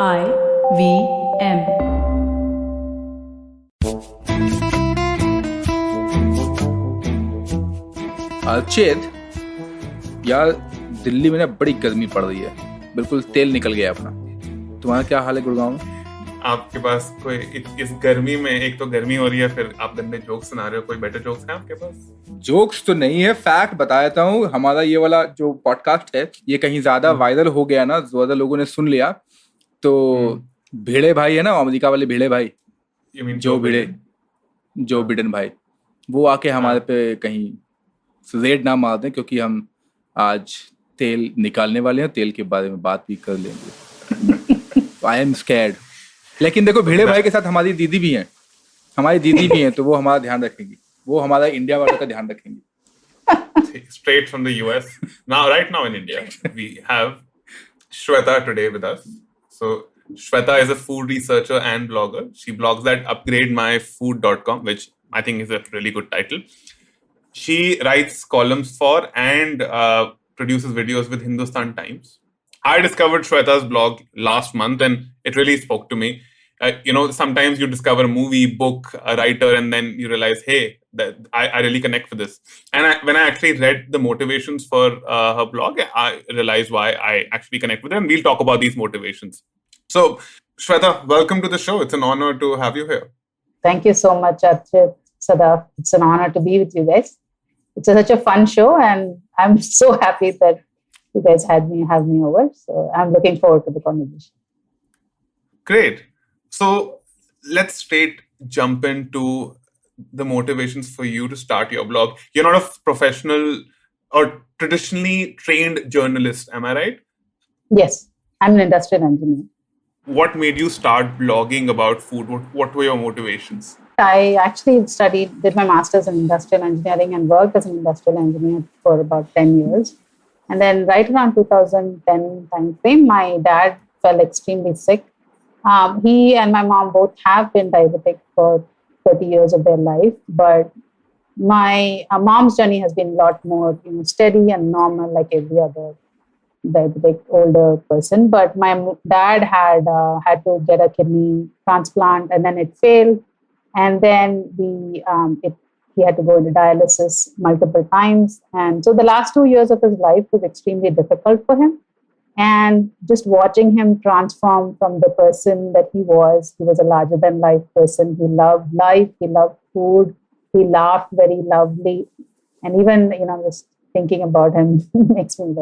IVM. Archit, यार दिल्ली में ना बड़ी गर्मी पड़ रही है, बिल्कुल तेल निकल गया अपना। तुम्हारा क्या हाल है गुड़गांव में? आपके पास कोई इस गर्मी में, एक तो गर्मी हो रही है, फिर आप गंदे जोक्स सुना रहे हो। कोई बेटर जोक्स है आपके पास? जोक्स तो नहीं है, फैक्ट बता देता हूँ। हमारा ये वाला जो पॉडकास्ट है ये कहीं ज्यादा वायरल हो गया ना, ज्यादा लोगों ने सुन लिया तो भिड़े भाई है ना, अमेरिका वाले भिड़े भाई, जो बिडेन भाई, वो आके हमारे पे कहीं रेड ना मार दें, क्योंकि हम आज तेल निकालने वाले हैं, तेल के बारे में बात भी कर लेंगे। I am scared. लेकिन देखो, भिड़े भाई के साथ हमारी दीदी भी हैं, तो वो हमारा ध्यान रखेंगी, वो हमारा इंडिया वालों का ध्यान रखेंगी। Straight from the US. Right now in India, we have Swetha today with us. So Swetha is a food researcher and blogger. She blogs at upgrademyfood.com, which I think is a really good title. She writes columns for and produces videos with Hindustan Times. I discovered Swetha's blog last month and it really spoke to me. Sometimes you discover a movie, book, a writer, and then you realize, hey, I really connect with this. And when I actually read the motivations for her blog, I realized why I actually connect with her, and we'll talk about these motivations. So, Swetha, welcome to the show. It's an honor to have you here. Thank you so much, Archit, Sadaf. It's an honor to be with you guys. It's such a fun show, and I'm so happy that you guys have me over. So I'm looking forward to the conversation. Great. So let's straight jump into the motivations for you to start your blog. You're not a professional or traditionally trained journalist, am I right? Yes, I'm an industrial engineer. What made you start blogging about food? What were your motivations? I actually did my master's in industrial engineering and worked as an industrial engineer for about 10 years. And then right around 2010 time frame, my dad fell extremely sick. He and my mom both have been diabetic for 30 years of their life, but my mom's journey has been a lot more steady and normal, like every other diabetic older person. But my dad had to get a kidney transplant, and then it failed, and then he had to go into dialysis multiple times. And so the last 2 years of his life was extremely difficult for him. And just watching him transform from the person that he was a larger than life person. He loved life, he loved food, he laughed very loudly. And even, just thinking about him makes me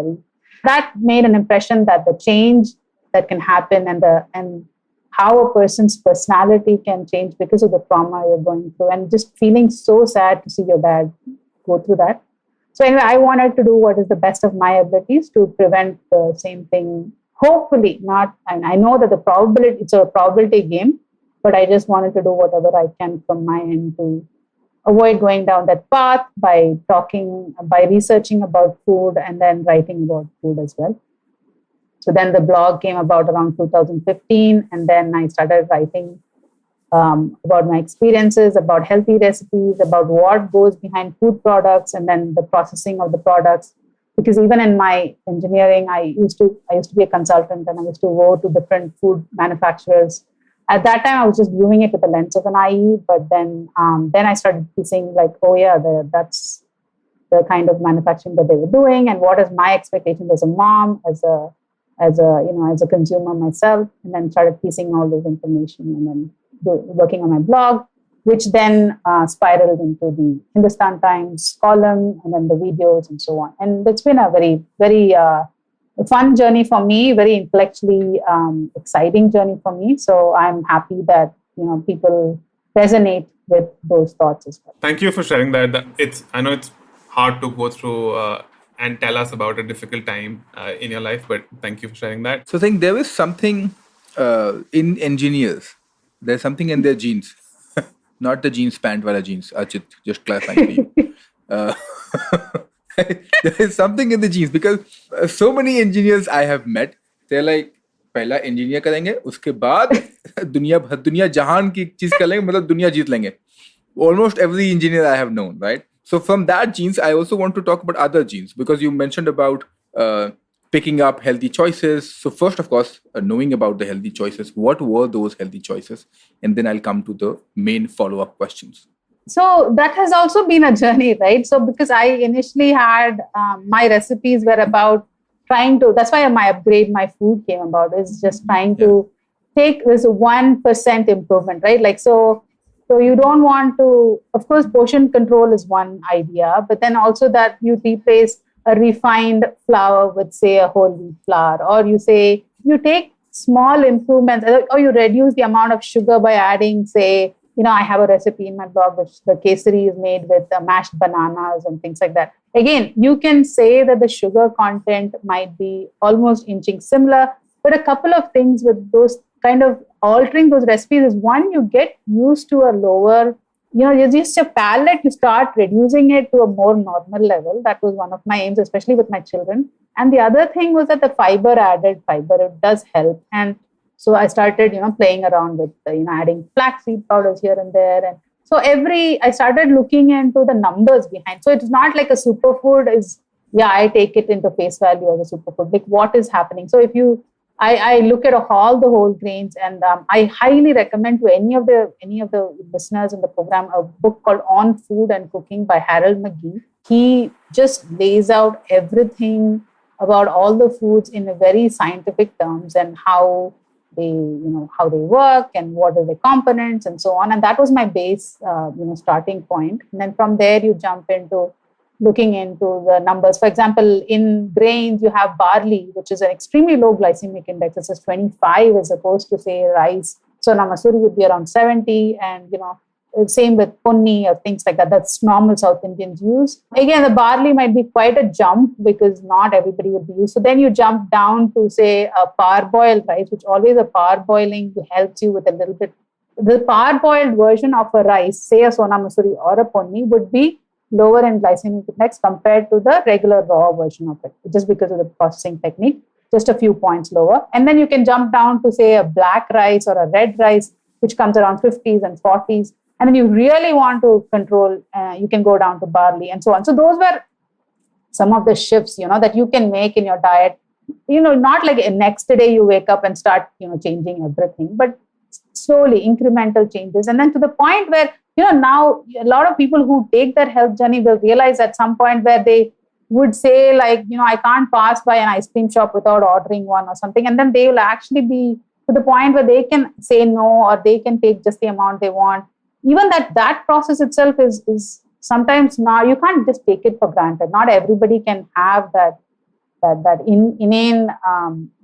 that made an impression that the change that can happen and how a person's personality can change because of the trauma you're going through, and just feeling so sad to see your dad go through that. So anyway, I wanted to do what is the best of my abilities to prevent the same thing. Hopefully not. And I know that it's a probability game, but I just wanted to do whatever I can from my end to avoid going down that path by researching about food and then writing about food as well. So then the blog came about around 2015, and then I started writing about my experiences, about healthy recipes, about what goes behind food products, and then the processing of the products. Because even in my engineering, I used to be a consultant, and I used to go to different food manufacturers. At that time, I was just viewing it with the lens of an IE, but then I started seeing like, oh yeah, that's the kind of manufacturing that they were doing, and what is my expectation as a mom, as a consumer myself, and then started piecing all this information, and then working on my blog, which then spiraled into the Hindustan Times column, and then the videos and so on. And it's been a very, very fun journey for me, very intellectually exciting journey for me. So I'm happy that people resonate with those thoughts as well. Thank you for sharing that. I know it's hard to go through and tell us about a difficult time in your life, but thank you for sharing that. So I think there is something in engineers. There's something in their genes, not the jeans pant wala jeans. Archit, just clarifying for you. There is something in the genes, because so many engineers I have met, they're like, पहला engineer करेंगे, उसके बाद दुनिया जहान की चीज कर लेंगे, मतलब दुनिया जीत लेंगे. Almost every engineer I have known, right? So from that genes, I also want to talk about other genes, because you mentioned about picking up healthy choices. So first, of course, knowing about the healthy choices, what were those healthy choices? And then I'll come to the main follow-up questions. So that has also been a journey, right? So because I initially had my recipes were about trying to, that's why my upgrade, my food came about, is just trying to take this 1% improvement, right? Like, so you don't want to, of course, portion control is one idea, but then also that you replace a refined flour with, say, a whole wheat flour, or you say, you take small improvements, or you reduce the amount of sugar by adding, say, I have a recipe in my blog, which the kesari is made with mashed bananas and things like that. Again, you can say that the sugar content might be almost inching similar, but a couple of things with those kind of altering those recipes is, one, you get used to a lower, just a palate, you start reducing it to a more normal level. That was one of my aims, especially with my children. And the other thing was that the added fiber, it does help. And so I started, playing around with, adding flaxseed powders here and there. And so I started looking into the numbers behind. So it's not like a superfood is, I take it into face value as a superfood. Like, what is happening? So I look at all the whole grains, and I highly recommend to any of the listeners in the program a book called On Food and Cooking by Harold McGee. He just lays out everything about all the foods in a very scientific terms, and how they work and what are the components and so on. And that was my base, starting point. And then from there, you jump into looking into the numbers. For example, in grains, you have barley, which is an extremely low glycemic index. It says 25 as opposed to, say, rice. So namasuri would be around 70, and, same with punni or things like that. That's normal South Indians use. Again, the barley might be quite a jump because not everybody would be used. So then you jump down to, say, a parboiled rice, which always a parboiling helps you with a little bit. The parboiled version of a rice, say a Sona Masuri or a punni, would be lower in glycemic index compared to the regular raw version of it, just because of the processing technique, just a few points lower. And then you can jump down to, say, a black rice or a red rice, which comes around 50s and 40s. And then you really want to control, you can go down to barley and so on. So those were some of the shifts, that you can make in your diet. Not like next day you wake up and start, changing everything, but slowly incremental changes. And then to the point where, now a lot of people who take their health journey will realize at some point where they would say, like, I can't pass by an ice cream shop without ordering one or something. And then they will actually be to the point where they can say no, or they can take just the amount they want. Even that process itself is sometimes, now you can't just take it for granted. Not everybody can have that inane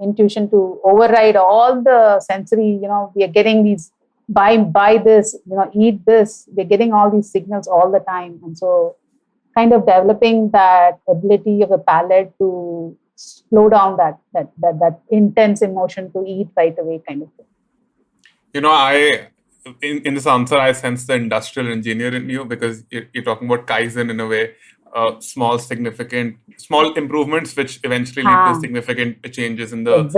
intuition to override all the sensory. We are getting these buy this, eat this. We're getting all these signals all the time, and so kind of developing that ability of the palate to slow down that intense emotion to eat right away, kind of thing. In this answer, I sense the industrial engineer in you, because you're talking about Kaizen in a way, small improvements which eventually lead to significant changes in the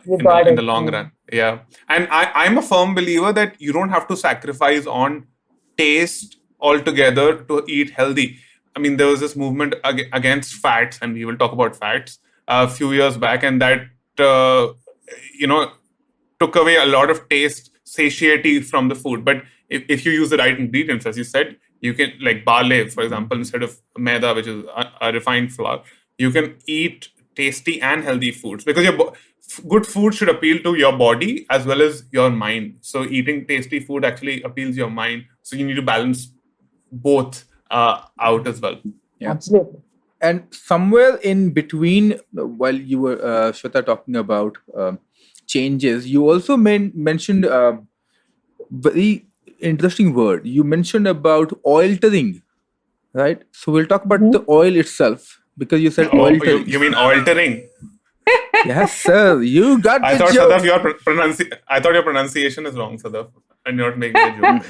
in the long run. Yeah, and I'm a firm believer that you don't have to sacrifice on taste altogether to eat healthy. I mean, there was this movement against fats, and we will talk about fats a few years back, and that took away a lot of taste, satiety from the food. But if you use the right ingredients, as you said, you can, like barley, for example, instead of maida, which is a refined flour, you can eat tasty and healthy foods, because good food should appeal to your body as well as your mind. So eating tasty food actually appeals your mind. So you need to balance both out as well. Yeah. Absolutely. And somewhere in between, while you were Swetha talking about changes, you also mentioned very interesting word. You mentioned about altering, right? So we'll talk about the oil itself, because you said altering. You mean altering? Yes, sir. You got I the thought, joke. Sadaf, I thought your pronunciation is wrong, Sadaf, and you're not making a joke.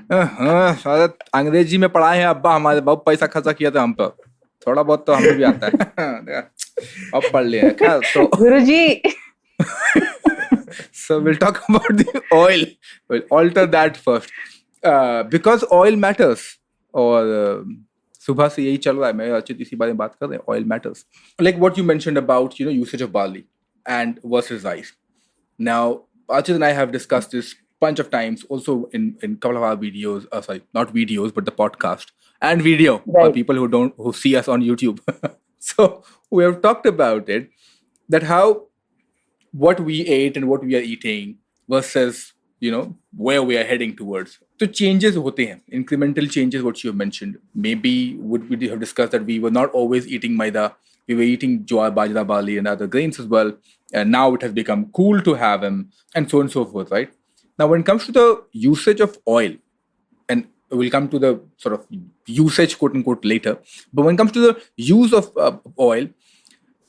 अंग्रेजी में पढ़ाए हैं अब्बा हमारे, बहुत पैसा खर्चा किया था हम पर, थोड़ा बहुत तो हमें भी आता है, अब पढ़ लिया है तो Guruji. So we'll talk about the oil. We'll alter that first, because oil matters, or सुबह से यही चल रहा है, मैं अर्चित इसी बारे में बात कर रहे हैं, oil matters. Like what you mentioned about, usage of barley and versus rice. Now, Archit and I have discussed this bunch of times also in couple of our videos, not videos, but the podcast and video for people who see us on YouTube. So we have talked about it, that how what we ate and what we are eating versus where we are heading towards. So changes hote hain, incremental changes, what you have mentioned. Maybe we have discussed that we were not always eating maida, we were eating jowar, bajra, barley and other grains as well, and now it has become cool to have them, and so on and so forth, right? Now when it comes to the usage of oil, and we'll come to the sort of usage quote unquote later, but when it comes to the use of oil,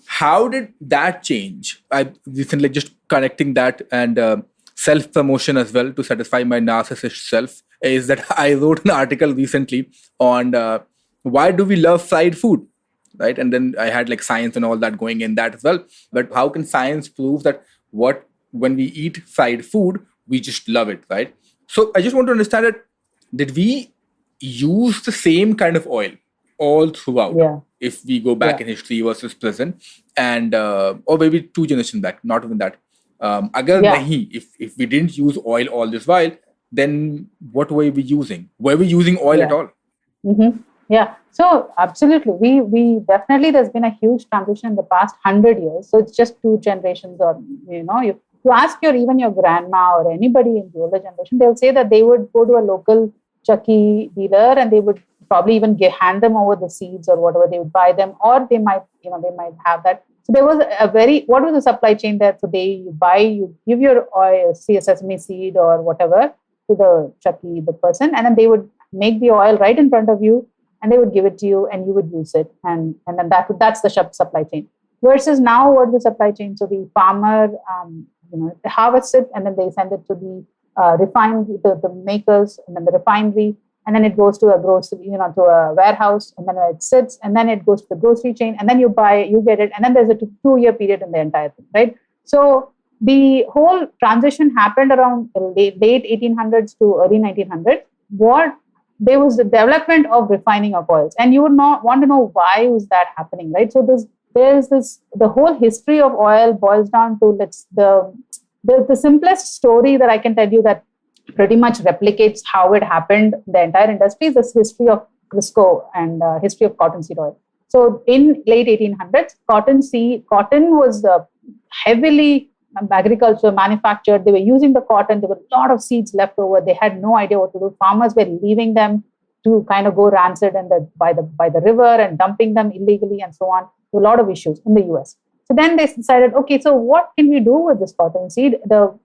how did that change? I recently just connecting that and self-promotion as well to satisfy my narcissist self is that I wrote an article recently on why do we love fried food, right? And then I had like science and all that going in that as well. But how can science prove that when we eat fried food, we just love it, right? So I just want to understand that, did we use the same kind of oil all throughout? If we go back in history versus present, and or maybe 2 generations back, not even that. Agar nahi, if we didn't use oil all this while, then what were we using? Were we using oil at all? Mm-hmm. Yeah. So absolutely, we definitely, there's been a huge transition in the past 100 years. So it's just 2 generations, or you ask even your grandma or anybody in the older generation, they'll say that they would go to a local chucky dealer and they would probably even hand them over the seeds or whatever, they would buy them, or they might have that. So there was what was the supply chain there? So you give your oil, sesame seed or whatever to the chucky, the person, and then they would make the oil right in front of you, and they would give it to you, and you would use it, and then that's the supply chain. Versus now, what is the supply chain? So the farmer, they harvest it, and then they send it to the refinery, the makers, and then the refinery, and then it goes to a grocery, to a warehouse, and then it sits, and then it goes to the grocery chain, and then you get it, and then there's a 2-year period in the entire thing, right? So the whole transition happened around late 1800s to early 1900s. There was the development of refining of oils, and you would not want to know why was that happening, right? So there's the whole history of oil boils down to the simplest story that I can tell you that pretty much replicates how it happened. The entire industry is this history of Crisco and history of cottonseed oil. So in late 1800s, cotton was heavily agriculture manufactured. They were using the cotton. There were a lot of seeds left over. They had no idea what to do. Farmers were leaving them to kind of go rancid by the river and dumping them illegally and so on. A lot of issues in the US. So then they decided, okay, so what can we do with this cotton seed?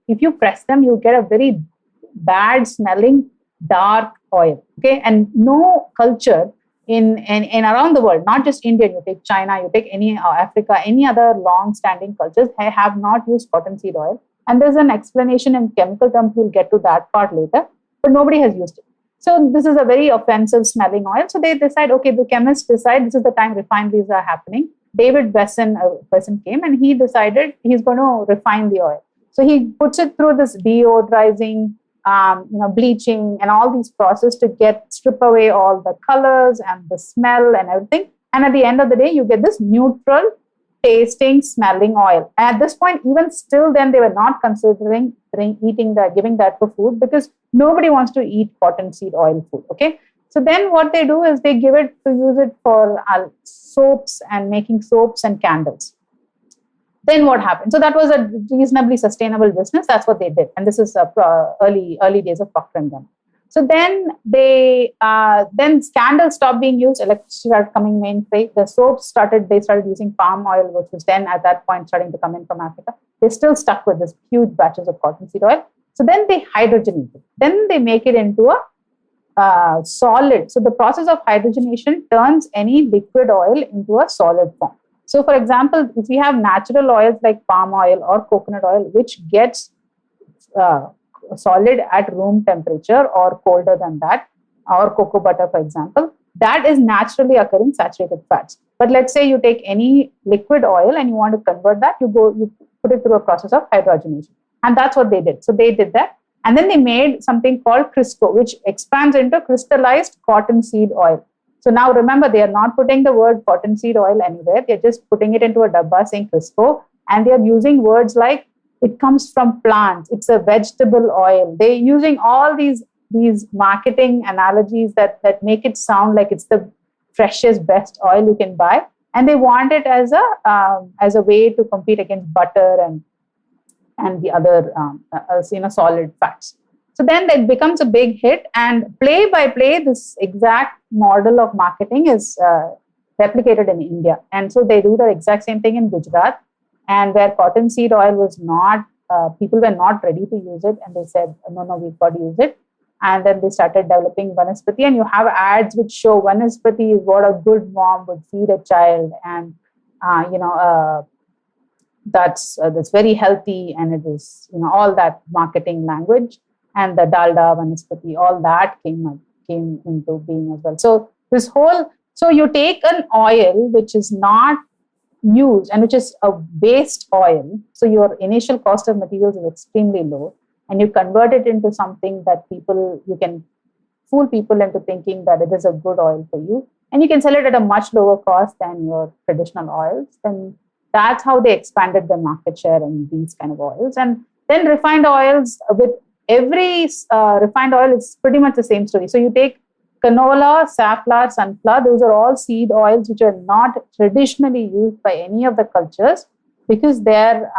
If you press them, you get a very bad smelling dark oil. Okay, and no culture in around the world, not just India, you take China, you take any Africa, any other long-standing cultures have not used cottonseed oil. And there's an explanation in chemical terms. We'll get to that part later, but nobody has used it. So this is a very offensive smelling oil. So they decide, okay, the chemists decide this is the time refineries are happening. David Wesson, a person came and he decided he's going to refine the oil. So he puts it through this deodorizing, bleaching and all these processes to strip away all the colors and the smell and everything. And at the end of the day, you get this neutral tasting, smelling oil. And at this point, even still then, they were not considering giving that for food because nobody wants to eat cottonseed oil food. Okay. So then what they do is they use it for soaps and making soaps and candles. Then what happened? So that was a reasonably sustainable business. That's what they did. And this is early days of Procter & Gamble. So then then candles stopped being used. Electricity started coming mainstream. The soaps they started using palm oil, which was then at that point starting to come in from Africa. They still stuck with this huge batches of cottonseed oil. So then they hydrogenate it. Then they make it into a solid. So the process of hydrogenation turns any liquid oil into a solid form. So for example, if we have natural oils like palm oil or coconut oil, which gets solid at room temperature or colder than that, or cocoa butter, for example, that is naturally occurring saturated fats. But let's say you take any liquid oil and you want to convert that, you put it through a process of hydrogenation. And that's what they did. So they did that. And then they made something called Crisco, which expands into crystallized cottonseed oil. So now remember, they are not putting the word cottonseed oil anywhere. They're just putting it into a dabba saying Crisco. And they're using words like it comes from plants. It's a vegetable oil. They're using all these marketing analogies that make it sound like it's the freshest, best oil you can buy. And they want it as a way to compete against butter and the other solid fats. So then it becomes a big hit, and play by play, this exact model of marketing is replicated in India. And so they do the exact same thing in Gujarat, and where cottonseed oil was not, people were not ready to use it, and they said, no, we've got to use it. And then they started developing Vanaspati, and you have ads which show Vanaspati is what a good mom would feed a child, and that's very healthy, and it is all that marketing language. And the dalda, Vanaspati, all that came into being as well. So you take an oil which is not used and which is a waste oil. So your initial cost of materials is extremely low, and you convert it into something that you can fool people into thinking that it is a good oil for you, and you can sell it at a much lower cost than your traditional oils. Then that's how they expanded their market share in these kind of oils. And then refined oils, with every refined oil is pretty much the same story. So you take canola, safflower, sunflower, those are all seed oils which are not traditionally used by any of the cultures, because their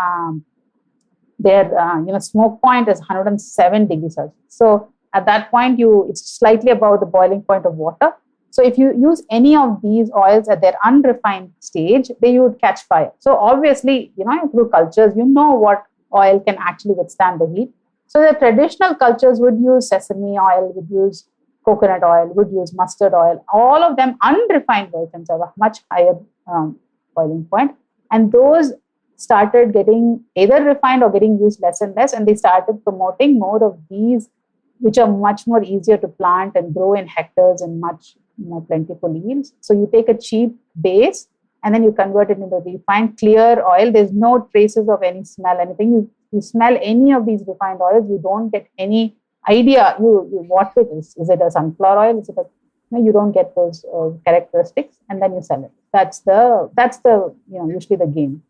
smoke point is 107 degrees Celsius. So at that point, it's slightly above the boiling point of water. So if you use any of these oils at their unrefined stage, they would catch fire. So obviously, through cultures, what oil can actually withstand the heat. So the traditional cultures would use sesame oil, would use coconut oil, would use mustard oil. All of them unrefined versions have a much higher boiling point. And those started getting either refined or getting used less and less. And they started promoting more of these, which are much more easier to plant and grow in hectares and much more plentiful yields. So you take a cheap base and then you convert it into refined clear oil. There's no traces of any smell, anything. You smell any of these refined oils, you don't get any idea what it is. Is it a sunflower oil? Is it you don't get those characteristics, and then you sell it. That's the usually the game.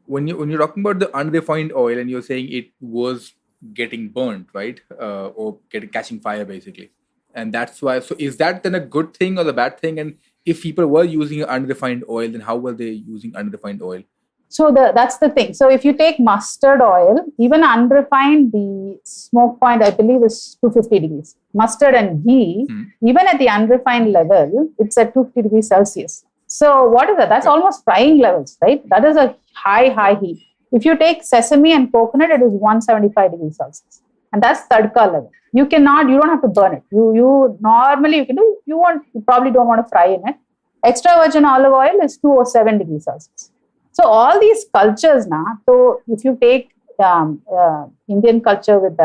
When you're talking about the unrefined oil and you're saying it was getting burnt, right, or catching fire basically, and that's why. So is that then a good thing or the bad thing? And if people were using unrefined oil, then how were they using unrefined oil? So that's the thing. So if you take mustard oil, even unrefined, the smoke point, I believe, is 250 degrees. Mustard and ghee, even at the unrefined level, it's at 250 degrees Celsius. So what is that? That's almost frying levels, right? That is a high heat. If you take sesame and coconut, it is 175 degrees Celsius. And that's tadka level. You don't have to burn it. You normally, you can do, you probably don't want to fry in it. Extra virgin olive oil is 207 degrees Celsius. So all these cultures now, so if you take Indian culture with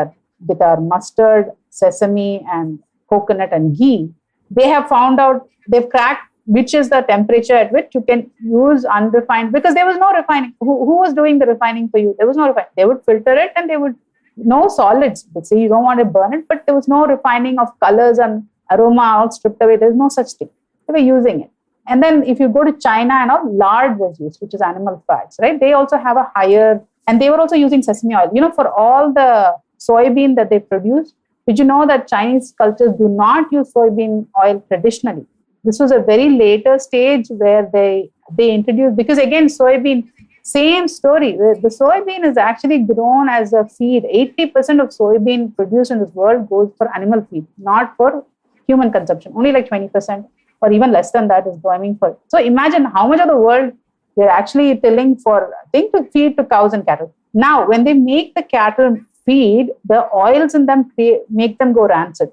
our mustard, sesame and coconut and ghee, they have found out, they've cracked which is the temperature at which you can use unrefined, because there was no refining. Who was doing the refining for you? There was no refining. They would filter it and they would, no solids. They say you don't want to burn it, but there was no refining of colors and aroma all stripped away. There's no such thing. They were using it. And then if you go to China and all, lard was used, which is animal fats, right? They also have a higher, and they were also using sesame oil. For all the soybean that they produce, did you know that Chinese cultures do not use soybean oil traditionally? This was a very later stage where they introduced, because again, soybean, same story. The soybean is actually grown as a feed. 80% of soybean produced in this world goes for animal feed, not for human consumption. Only like 20%. Or even less than that is going for. So imagine how much of the world they're actually tilling for, to feed to cows and cattle. Now, when they make the cattle feed, the oils in them make them go rancid.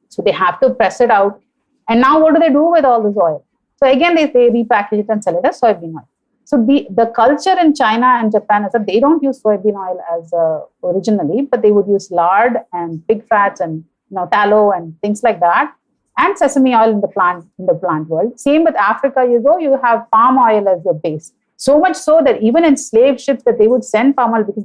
So they have to press it out. And now what do they do with all this oil? So again, they repackage it and sell it as soybean oil. So the culture in China and Japan is that they don't use soybean oil as originally, but they would use lard and pig fats and tallow and things like that. And sesame oil in the plant world. Same with Africa, you have palm oil as your base. So much so that even in slave ships that they would send palm oil, because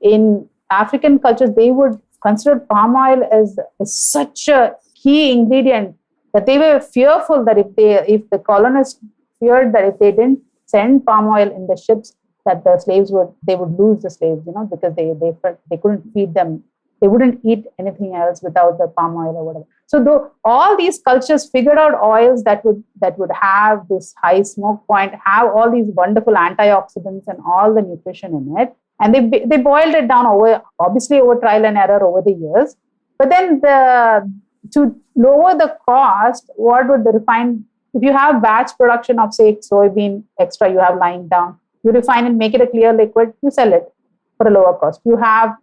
in African cultures, they would consider palm oil as such a key ingredient that they were fearful that if the colonists feared that if they didn't send palm oil in the ships, that the slaves would lose the slaves, because they felt they couldn't feed them. They wouldn't eat anything else without the palm oil or whatever. So though all these cultures figured out oils that would have this high smoke point, have all these wonderful antioxidants and all the nutrition in it, and they boiled it down over trial and error over the years. But then to lower the cost, what would the refined? If you have batch production of, say, soybean extra, you have lying down, you refine it, make it a clear liquid, you sell it for a lower cost. You have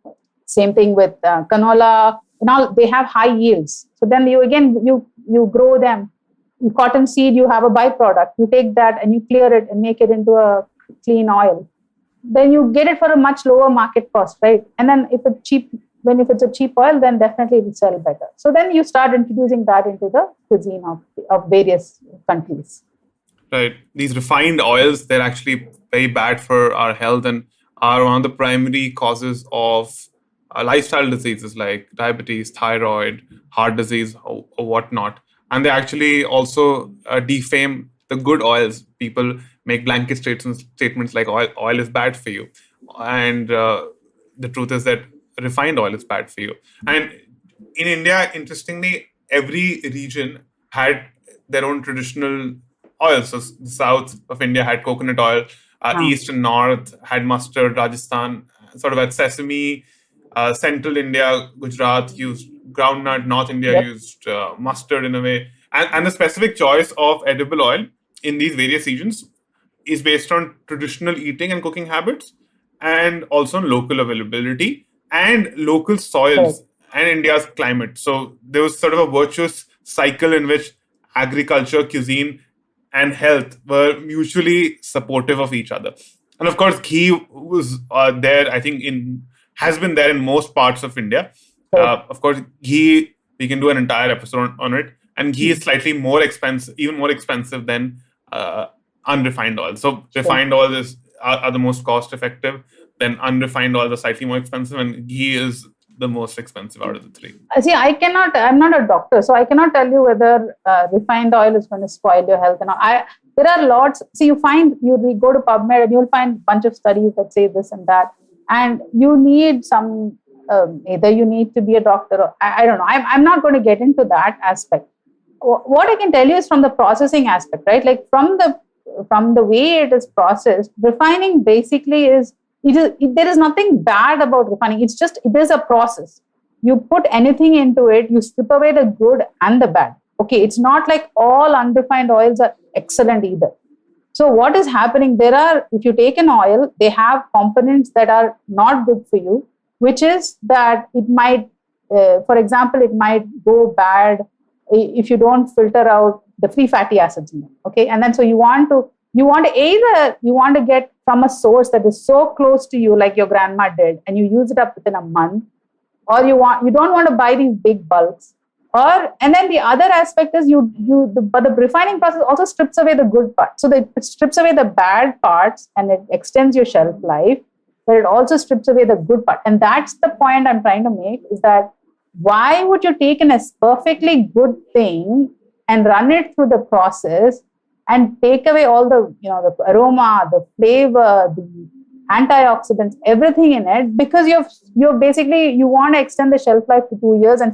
same thing with canola and all. They have high yields, so then you grow them. Cotton seed, you have a byproduct. You take that and you clear it and make it into a clean oil. Then you get it for a much lower market cost, right? And then if it's a cheap oil, then definitely it will sell better. So then you start introducing that into the cuisine of various countries. Right. These refined oils, they're actually very bad for our health and are one of the primary causes of lifestyle diseases like diabetes, thyroid, heart disease, or whatnot. And they actually also defame the good oils. People make blanket statements like oil is bad for you. And the truth is that refined oil is bad for you. And in India, interestingly, every region had their own traditional oils. So the south of India had coconut oil, east and north had mustard, Rajasthan sort of had sesame, central India, Gujarat used groundnut, North India used mustard in a way. And the specific choice of edible oil in these various regions is based on traditional eating and cooking habits, and also on local availability and local soils and India's climate. So there was sort of a virtuous cycle in which agriculture, cuisine, and health were mutually supportive of each other. And of course, ghee was there, I think, has been there in most parts of India. Of course, ghee, we can do an entire episode on it. And ghee is slightly more expensive, even more expensive than unrefined oil. So refined oils are the most cost effective. Then unrefined oils are slightly more expensive, and ghee is the most expensive out of the three. See, I'm not a doctor, so I cannot tell you whether refined oil is going to spoil your health. There are lots. See, you go to PubMed and you'll find a bunch of studies that say this and that. And you need some, either you need to be a doctor or I don't know. I'm not going to get into that aspect. What I can tell you is from the processing aspect, right? Like from the way it is processed, refining basically there is nothing bad about refining. It is a process. You put anything into it, you strip away the good and the bad. Okay, it's not like all unrefined oils are excellent either. So what is happening, if you take an oil, they have components that are not good for you, which is that it might, for example, it might go bad if you don't filter out the free fatty acids in it. Okay, and then so you want to get from a source that is so close to you, like your grandma did, and you use it up within a month, or you don't want to buy these big bulks. And then the other aspect is but the refining process also strips away the good parts. So it strips away the bad parts and it extends your shelf life, but it also strips away the good part. And that's the point I'm trying to make, is that why would you take a perfectly good thing and run it through the process and take away all the aroma, the flavor, the antioxidants, everything in it, because you want to extend the shelf life to 2 years and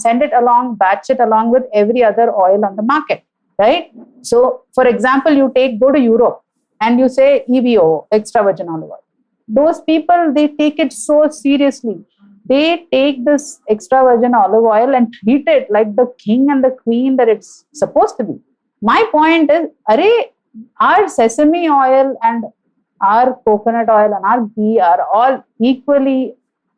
batch it along with every other oil on the market, right? So, for example, go to Europe and you say EVO, extra virgin olive oil. Those people, they take it so seriously. They take this extra virgin olive oil and treat it like the king and the queen that it's supposed to be. My point is, our sesame oil and our coconut oil and our ghee are all equally,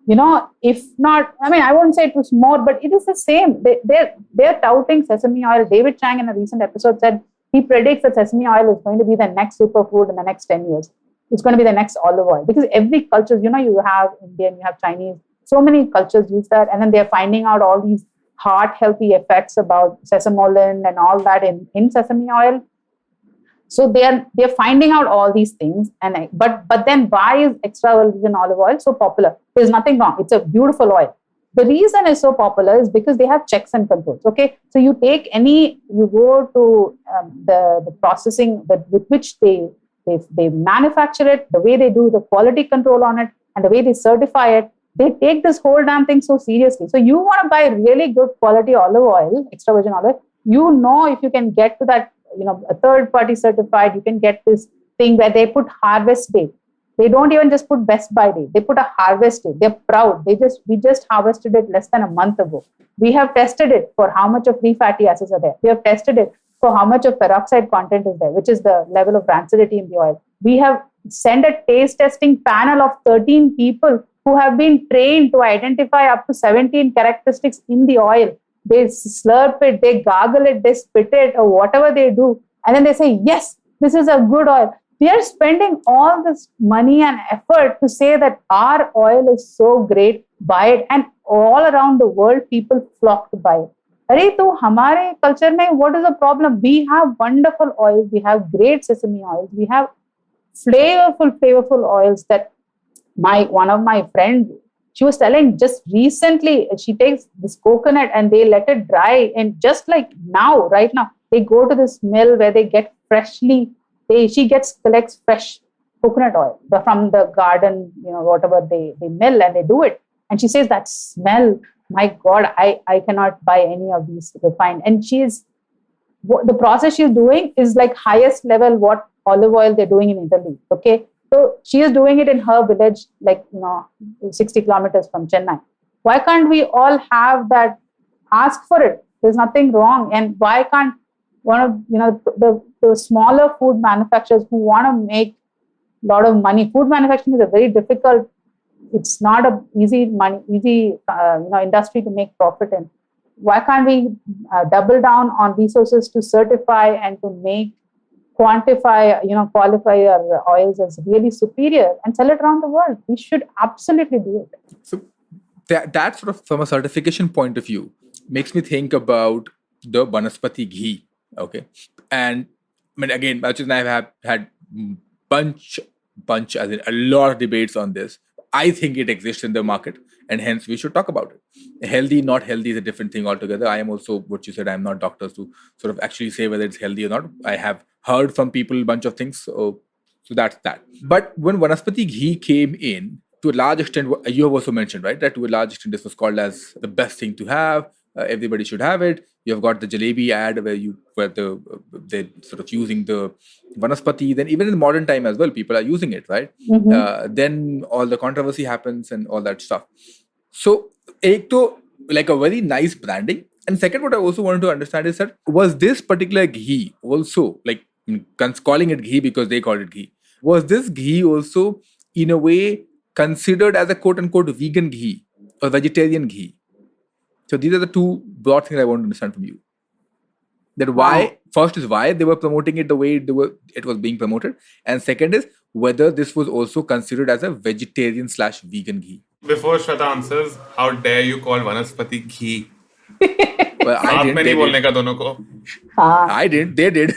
if not, I won't say it was more, but it is the same. They're touting sesame oil. David Chang in a recent episode said he predicts that sesame oil is going to be the next superfood in the next 10 years. It's going to be the next olive oil, because every culture, you have Indian, you have Chinese, so many cultures use that. And then they're finding out all these heart healthy effects about sesamolin and all that in sesame oil. So they're finding out all these things, but then why is extra virgin olive oil so popular? There's nothing wrong. It's a beautiful oil. The reason it's so popular is because they have checks and controls. Okay, so you go to the processing with which they manufacture it, the way they do the quality control on it, and the way they certify it. They take this whole damn thing so seriously. So you want to buy really good quality olive oil, extra virgin olive. If you can get to that, a third party certified, you can get this thing where they put harvest date. They don't even just put best by date. They put a harvest date. They're proud. We just harvested it less than a month ago. We have tested it for how much of free fatty acids are there. We have tested it for how much of peroxide content is there, which is the level of rancidity in the oil. We have sent a taste testing panel of 13 people who have been trained to identify up to 17 characteristics in the oil. They slurp it, they gargle it, they spit it, or whatever they do. And then they say, yes, this is a good oil. We are spending all this money and effort to say that our oil is so great, buy it. And all around the world, people flock to buy it. Arey, to hamare culture mein, what is the problem? We have wonderful oils. We have great sesame oils. We have flavorful oils that one of my friends, she was telling just recently, she takes this coconut and they let it dry. And just like right now, they go to this mill where they get collects fresh coconut oil from the garden, whatever they mill, and they do it. And she says that smell, my God, I cannot buy any of these refined. And the process she's doing is like highest level what olive oil they're doing in Italy. Okay. So she is doing it in her village, 60 kilometers from Chennai. Why can't we all have that? Ask for it. There's nothing wrong. And why can't one of the smaller food manufacturers who want to make a lot of money? Food manufacturing is a very difficult. It's not an easy industry to make profit in. Why can't we double down on resources to certify and to qualify our oils as really superior and sell it around the world? We should absolutely do it. So that sort of, from a certification point of view, makes me think about the Banaspati ghee. Okay, and I mean, again, Archit and I have had bunch, as in a lot of debates on this. I think it exists in the market, and hence we should talk about it. Healthy, not healthy is a different thing altogether. I am also, what you said, I'm not doctors to sort of actually say whether it's healthy or not. I have heard from people a bunch of things, so that's that. But when Vanaspati ghee came in, to a large extent, you have also mentioned, right, that to a large extent this was called as the best thing to have. Everybody should have it. You have got the jalebi ad where they're sort of using the Vanaspati. Then even in modern time as well, people are using it, right? Mm-hmm. Then all the controversy happens and all that stuff. So, like a very nice branding. And second, what I also wanted to understand is that was this particular ghee also, like calling it ghee because they called it ghee, was this ghee also in a way considered as a quote-unquote vegan ghee or vegetarian ghee? So these are the two broad things I want to understand from you. That first is why they were promoting it the way it was being promoted. And second is whether this was also considered as a vegetarian/vegan ghee. Before Swetha answers, how dare you call Vanaspati ghee? Well, I didn't. They did.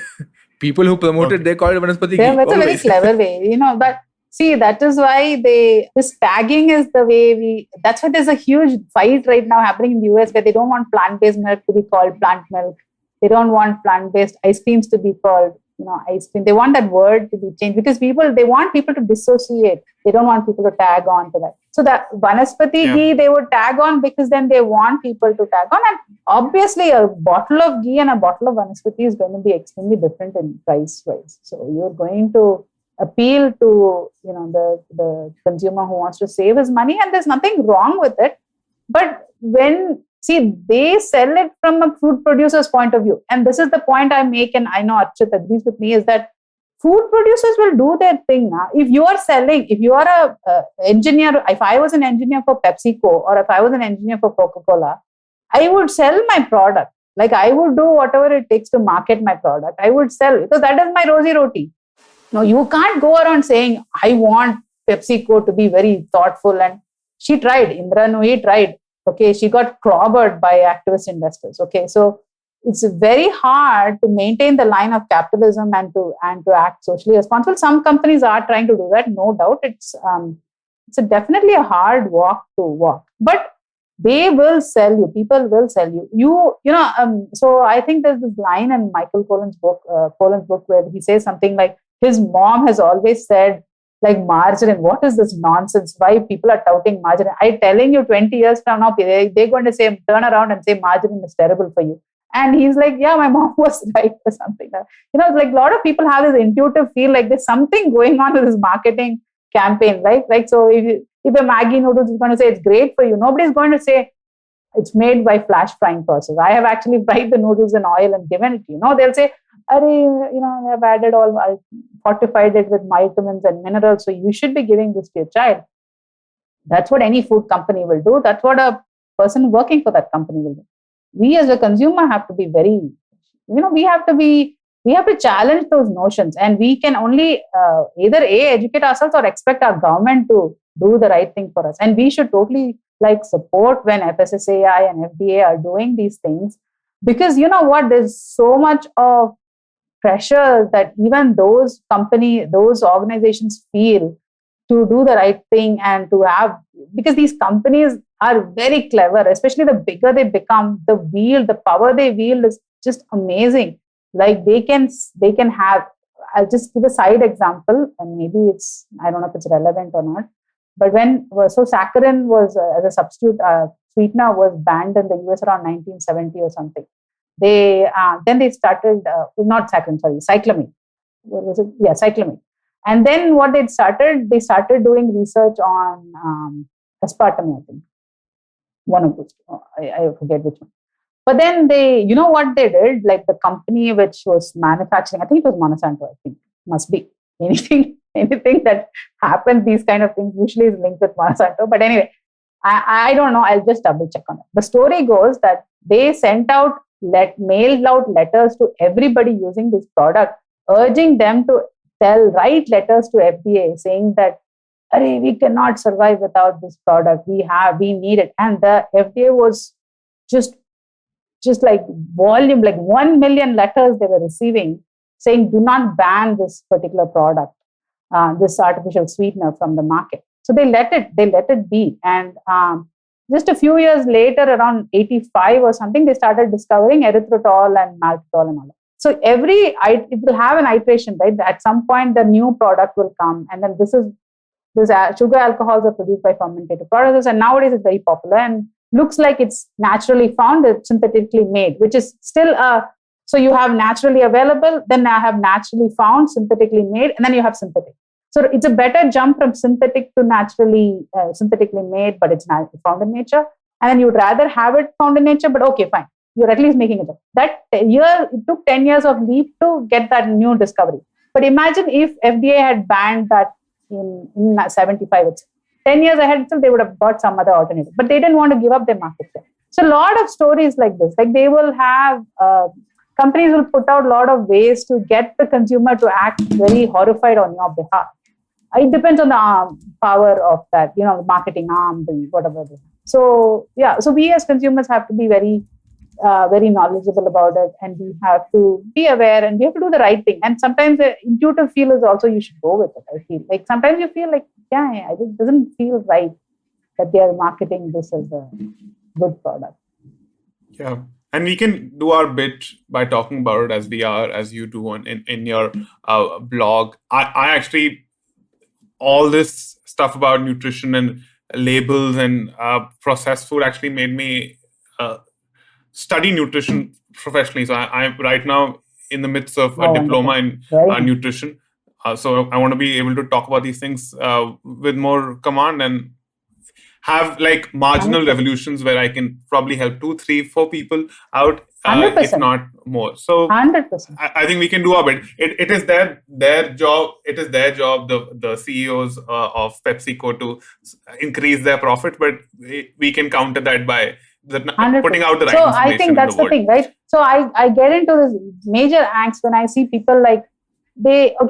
People who promoted, they called it Vanaspati ghee. That's a very clever way, but see, that is why this tagging is the way that's why there's a huge fight right now happening in the US where they don't want plant-based milk to be called plant milk. They don't want plant-based ice creams to be called, ice cream. They want that word to be changed because they want people to dissociate. They don't want people to tag on to that. So that Vanaspati ghee, they would tag on because then they want people to tag on. And obviously a bottle of ghee and a bottle of Vanaspati is going to be extremely different in price-wise. So you're going to appeal to the consumer who wants to save his money, and there's nothing wrong with it. But they sell it from a food producer's point of view, and this is the point I make, and I know Archit agrees with me, is that food producers will do their thing now. If you are a engineer, if I was an engineer for PepsiCo or if I was an engineer for Coca-Cola, I would sell my product. Like I would do whatever it takes to market my product. I would sell because that is my rosy roti. No, you can't go around saying, I want PepsiCo to be very thoughtful. And she tried. Indra Nooyi tried. Okay, she got clobbered by activist investors. Okay, so it's very hard to maintain the line of capitalism and to act socially responsible. Some companies are trying to do that, no doubt. It's definitely a hard walk to walk. But they will sell you. People will sell you. So I think there's this line in Michael Pollan's book where he says something like, his mom has always said, like, margarine, what is this nonsense? Why people are touting margarine? I'm telling you, 20 years from now, they're going to turn around and say margarine is terrible for you. And he's like, yeah, my mom was right or something. Like a lot of people have this intuitive feel like there's something going on with this marketing campaign, right? Like, so if a Maggi noodles is going to say it's great for you, nobody's going to say it's made by flash frying process. I have actually fried the noodles in oil and given it to you. No, they'll say, I've added I fortified it with vitamins and minerals, so you should be giving this to your child. That's what any food company will do. That's what a person working for that company will do. We as a consumer have to be very, we have to challenge those notions, and we can only either educate ourselves or expect our government to do the right thing for us. And we should totally support when FSSAI and FDA are doing these things, because you know what, there's so much of pressure that even those organizations feel to do the right thing and to have, because these companies are very clever, especially the bigger they become, the power they wield is just amazing. Like they can have, I'll just give a side example, and maybe I don't know if it's relevant or not, but saccharin was as a substitute sweetener was banned in the US around 1970 or something. Then they started, not saccharin, sorry, cyclamine. What was it? Yeah, cyclamine. And then what they started doing research on aspartame, I think. One of those, I forget which one. But then what they did, like the company which was manufacturing, I think it was Monsanto, I think, must be. Anything that happens, these kind of things usually is linked with Monsanto. But anyway, I don't know, I'll just double check on it. The story goes that they mailed out letters to everybody using this product, urging them to write letters to FDA saying that, we cannot survive without this product. We need it. And the FDA was just like volume, like 1 million letters they were receiving saying, do not ban this particular product, this artificial sweetener from the market. So they let it be. And just a few years later, around 85 or something, they started discovering erythritol and maltitol and all that. So it will have an iteration, right? At some point, the new product will come, and then this sugar alcohols are produced by fermentative processes, and nowadays it's very popular and looks like it's naturally found, it's synthetically made, which is still so you have naturally available, then I have naturally found, synthetically made, and then you have synthetic. So it's a better jump from synthetic to synthetically made, but it's not found in nature. And then you'd rather have it found in nature, but okay, fine. You're at least making it up. It took 10 years of leap to get that new discovery. But imagine if FDA had banned that in 75, it's 10 years ahead, still they would have got some other alternative. But they didn't want to give up their market share. So a lot of stories like this, like they will have, companies will put out a lot of ways to get the consumer to act very horrified on your behalf. It depends on the power of that, the marketing arm, whatever. So we as consumers have to be very, very knowledgeable about it, and we have to be aware, and we have to do the right thing. And sometimes the intuitive feel is also you should go with it. I feel like sometimes you feel like, it doesn't feel right that they are marketing this as a good product. Yeah. And we can do our bit by talking about it as you do in your blog. I actually, all this stuff about nutrition and labels and processed food actually made me study nutrition professionally. So I'm right now in the midst of a diploma in nutrition. So I want to be able to talk about these things with more command and have like marginal revolutions where I can probably help 2, 3, 4 people out, if not more. So 100%. I think we can do our bit. It is their job. It is their job, the CEOs of PepsiCo, to increase their profit, but we can counter that by putting out the right information. So I think that's the thing, right? So I get into this major angst when I see people like,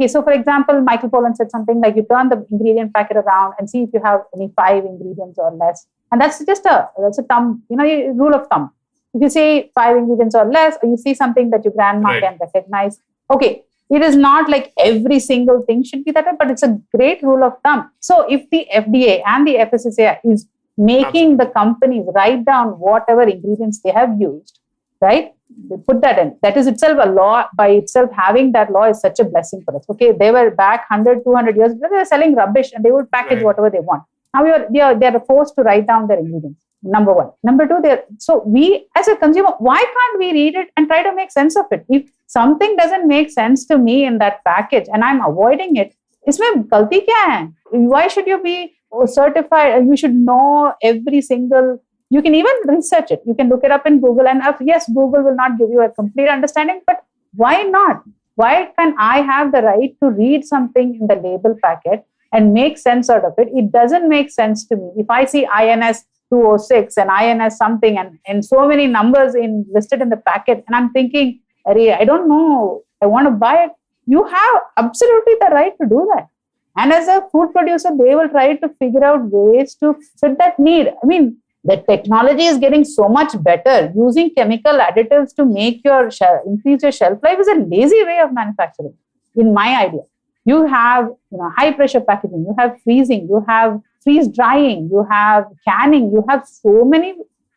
so for example, Michael Pollan said something like, you turn the ingredient packet around and see if you have any 5 ingredients or less. And that's a thumb, rule of thumb. If you say 5 ingredients or less, or you see something that your grandma can recognize, okay, it is not like every single thing should be that way, but it's a great rule of thumb. So if the FDA and the FSSAI is making the companies write down whatever ingredients they have used, right? They put that in. That is itself a law by itself. Having that law is such a blessing for us. Okay, they were back 100, 200 years ago, they were selling rubbish and they would package whatever they want. Now they are forced to write down their ingredients. Number one. Number two, so we as a consumer, why can't we read it and try to make sense of it? If something doesn't make sense to me in that package and I'm avoiding it, isme galti kya hai? Why should you be certified? You should know every single. You can even research it. You can look it up in Google. And yes, Google will not give you a complete understanding, but why not? Why can I have the right to read something in the label packet and make sense out of it? It doesn't make sense to me. If I see INS 206 and INS something and so many numbers listed in the packet, and I'm thinking, I don't know, I want to buy it. You have absolutely the right to do that. And as a food producer, they will try to figure out ways to fit that need. I mean, the technology is getting so much better. Using chemical additives to make increase your shelf life is a lazy way of manufacturing, in my idea. You have high pressure packaging, you have freezing, you have freeze drying, you have canning, you have so many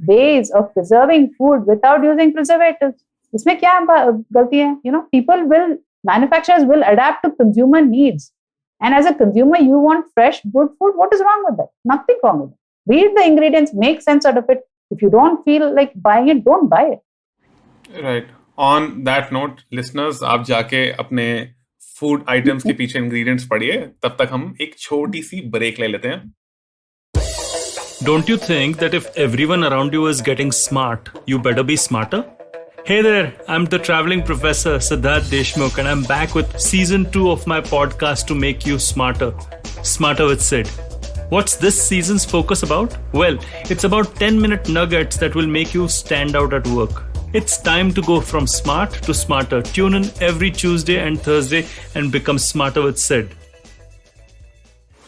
ways of preserving food without using preservatives. Isme kya galti hai? Manufacturers will adapt to consumer needs. And as a consumer, you want fresh, good food. What is wrong with that? Nothing wrong with it. Read the ingredients, make sense out of it. If you don't feel like buying it, don't buy it. Right. On that note, listeners, आप जाके अपने food items के पीछे ingredients पढ़िए. तब तक हम एक छोटी सी break ले लेते हैं. Don't you think that if everyone around you is getting smart, you better be smarter? Hey there, I'm the traveling professor Siddharth Deshmukh and I'm back with season 2 of my podcast to make you smarter. Smarter with Sid. What's this season's focus about? Well, it's about 10-minute nuggets that will make you stand out at work. It's time to go from smart to smarter. Tune in every Tuesday and Thursday and become smarter with Sid.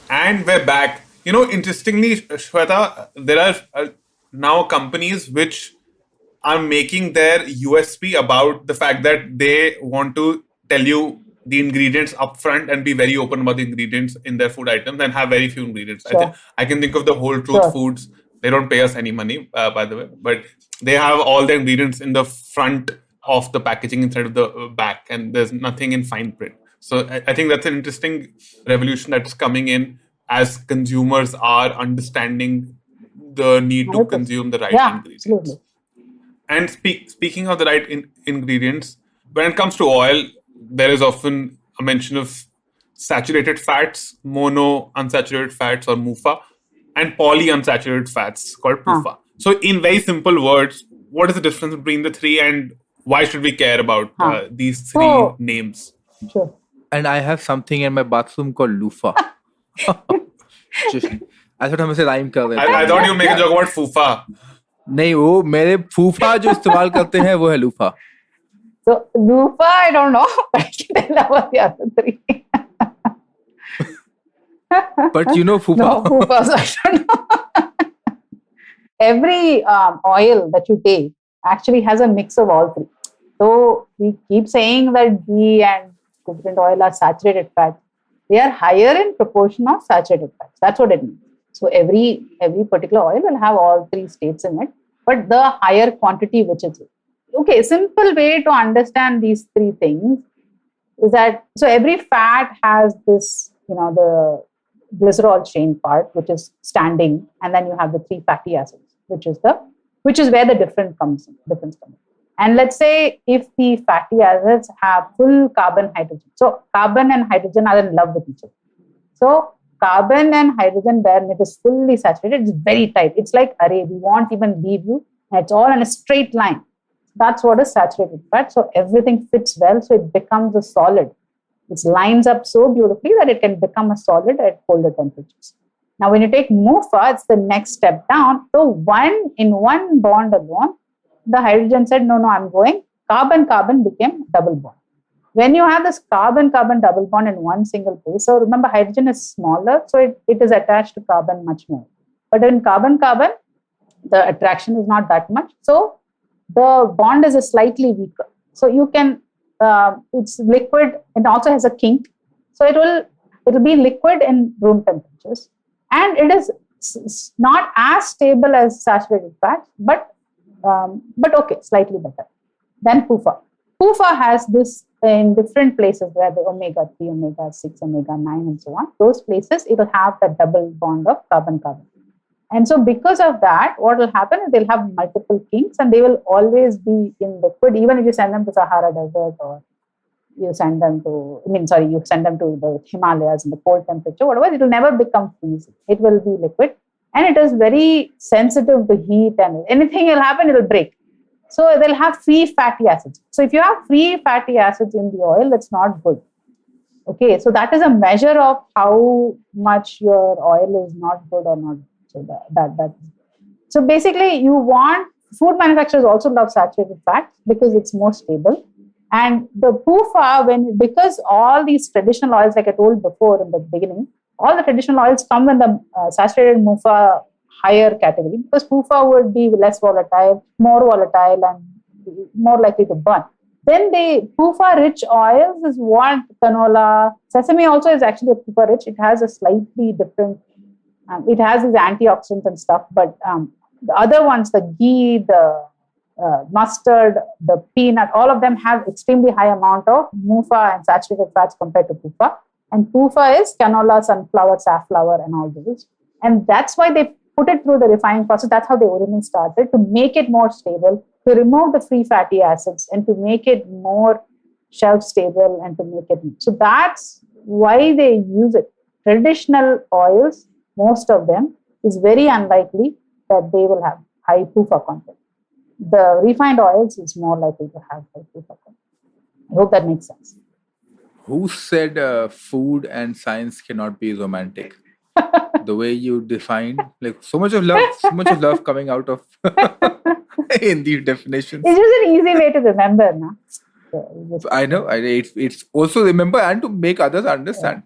And we're back. Interestingly, Swetha, there are now companies which are making their USP about the fact that they want to tell you the ingredients upfront and be very open about the ingredients in their food items and have very few ingredients. Sure. I can think of the Whole Truth Foods. They don't pay us any money, by the way, but they have all the ingredients in the front of the packaging instead of the back, and there's nothing in fine print. So I think that's an interesting revolution that's coming in as consumers are understanding the need to consume the right ingredients. Absolutely. And speaking of the right ingredients, when it comes to oil, there is often a mention of saturated fats, mono-unsaturated fats or MUFA, and polyunsaturated fats called PUFA. So in very simple words, what is the difference between the three and why should we care about these three names? Sure. And I have something in my bathroom called loofah. I thought हम इसे rhyme कर रहे थे. I thought you make a joke about fufa. नहीं, वो मेरे फूफा जो इस्तेमाल करते हैं वो है loofah. So loofah, I don't know, but I can tell about the other three. But you know fufa. No, fufa, I don't know. Every oil that you take actually has a mix of all three. So we keep saying that ghee and coconut oil are saturated fats. They are higher in proportion of saturated fats. That's what it means. So every particular oil will have all three states in it, but the higher quantity which is it. Okay, simple way to understand these three things is that, so every fat has this, the glycerol chain part, which is standing, and then you have the three fatty acids, which is where the difference comes in. And let's say if the fatty acids have full carbon hydrogen. So carbon and hydrogen are in love with each other. So carbon and hydrogen, when it is fully saturated, it's very tight. It's like, we won't even leave you. And it's all in a straight line. That's what is saturated fat. So everything fits well. So it becomes a solid. It lines up so beautifully that it can become a solid at colder temperatures. Now, when you take MUFA, it's the next step down. So in one bond alone, the hydrogen said, no, I'm going. Carbon became double bond. When you have this carbon-carbon double bond in one single place, so remember hydrogen is smaller, so it is attached to carbon much more. But in carbon-carbon, the attraction is not that much. So the bond is slightly weaker. So you can, it's liquid and also has a kink. So it will be liquid in room temperatures. And it is not as stable as saturated fats, but okay, slightly better than PUFA. PUFA has this in different places where the omega-3, omega-6, omega-9 and so on. Those places, it will have the double bond of carbon-carbon. And so because of that, what will happen is they'll have multiple kinks and they will always be in liquid, even if you send them to Sahara Desert or you send them to the Himalayas in the cold temperature, whatever, it will never become freezing. It will be liquid and it is very sensitive to heat and anything will happen, it will break. So they'll have free fatty acids. So if you have free fatty acids in the oil, that's not good. Okay, so that is a measure of how much your oil is not good or not. So basically, you want food manufacturers also love saturated fats because it's more stable. And the PUFA, because all these traditional oils, like I told before in the beginning, all the traditional oils come in the saturated MUFA higher category because PUFA would be less volatile, more volatile, and more likely to burn. Then the PUFA-rich oils is what canola, sesame also is actually a PUFA-rich. It has a slightly different, it has these antioxidants and stuff, but the other ones, the ghee, the mustard, the peanut, all of them have extremely high amount of MUFA and saturated fats compared to PUFA. And PUFA is canola, sunflower, safflower, and all those. And that's why they put it through the refining process. That's how they originally started, to make it more stable, to remove the free fatty acids, and to make it more shelf stable and to make it. So that's why they use it. Traditional oils, most of them, is very unlikely that they will have high PUFA content. The refined oils is more likely to have high PUFA content. I hope that makes sense. Who said food and science cannot be romantic? The way you defined, like so much of love coming out of in these definitions. It's just an easy way to remember, no? I know. It's also remember and to make others understand.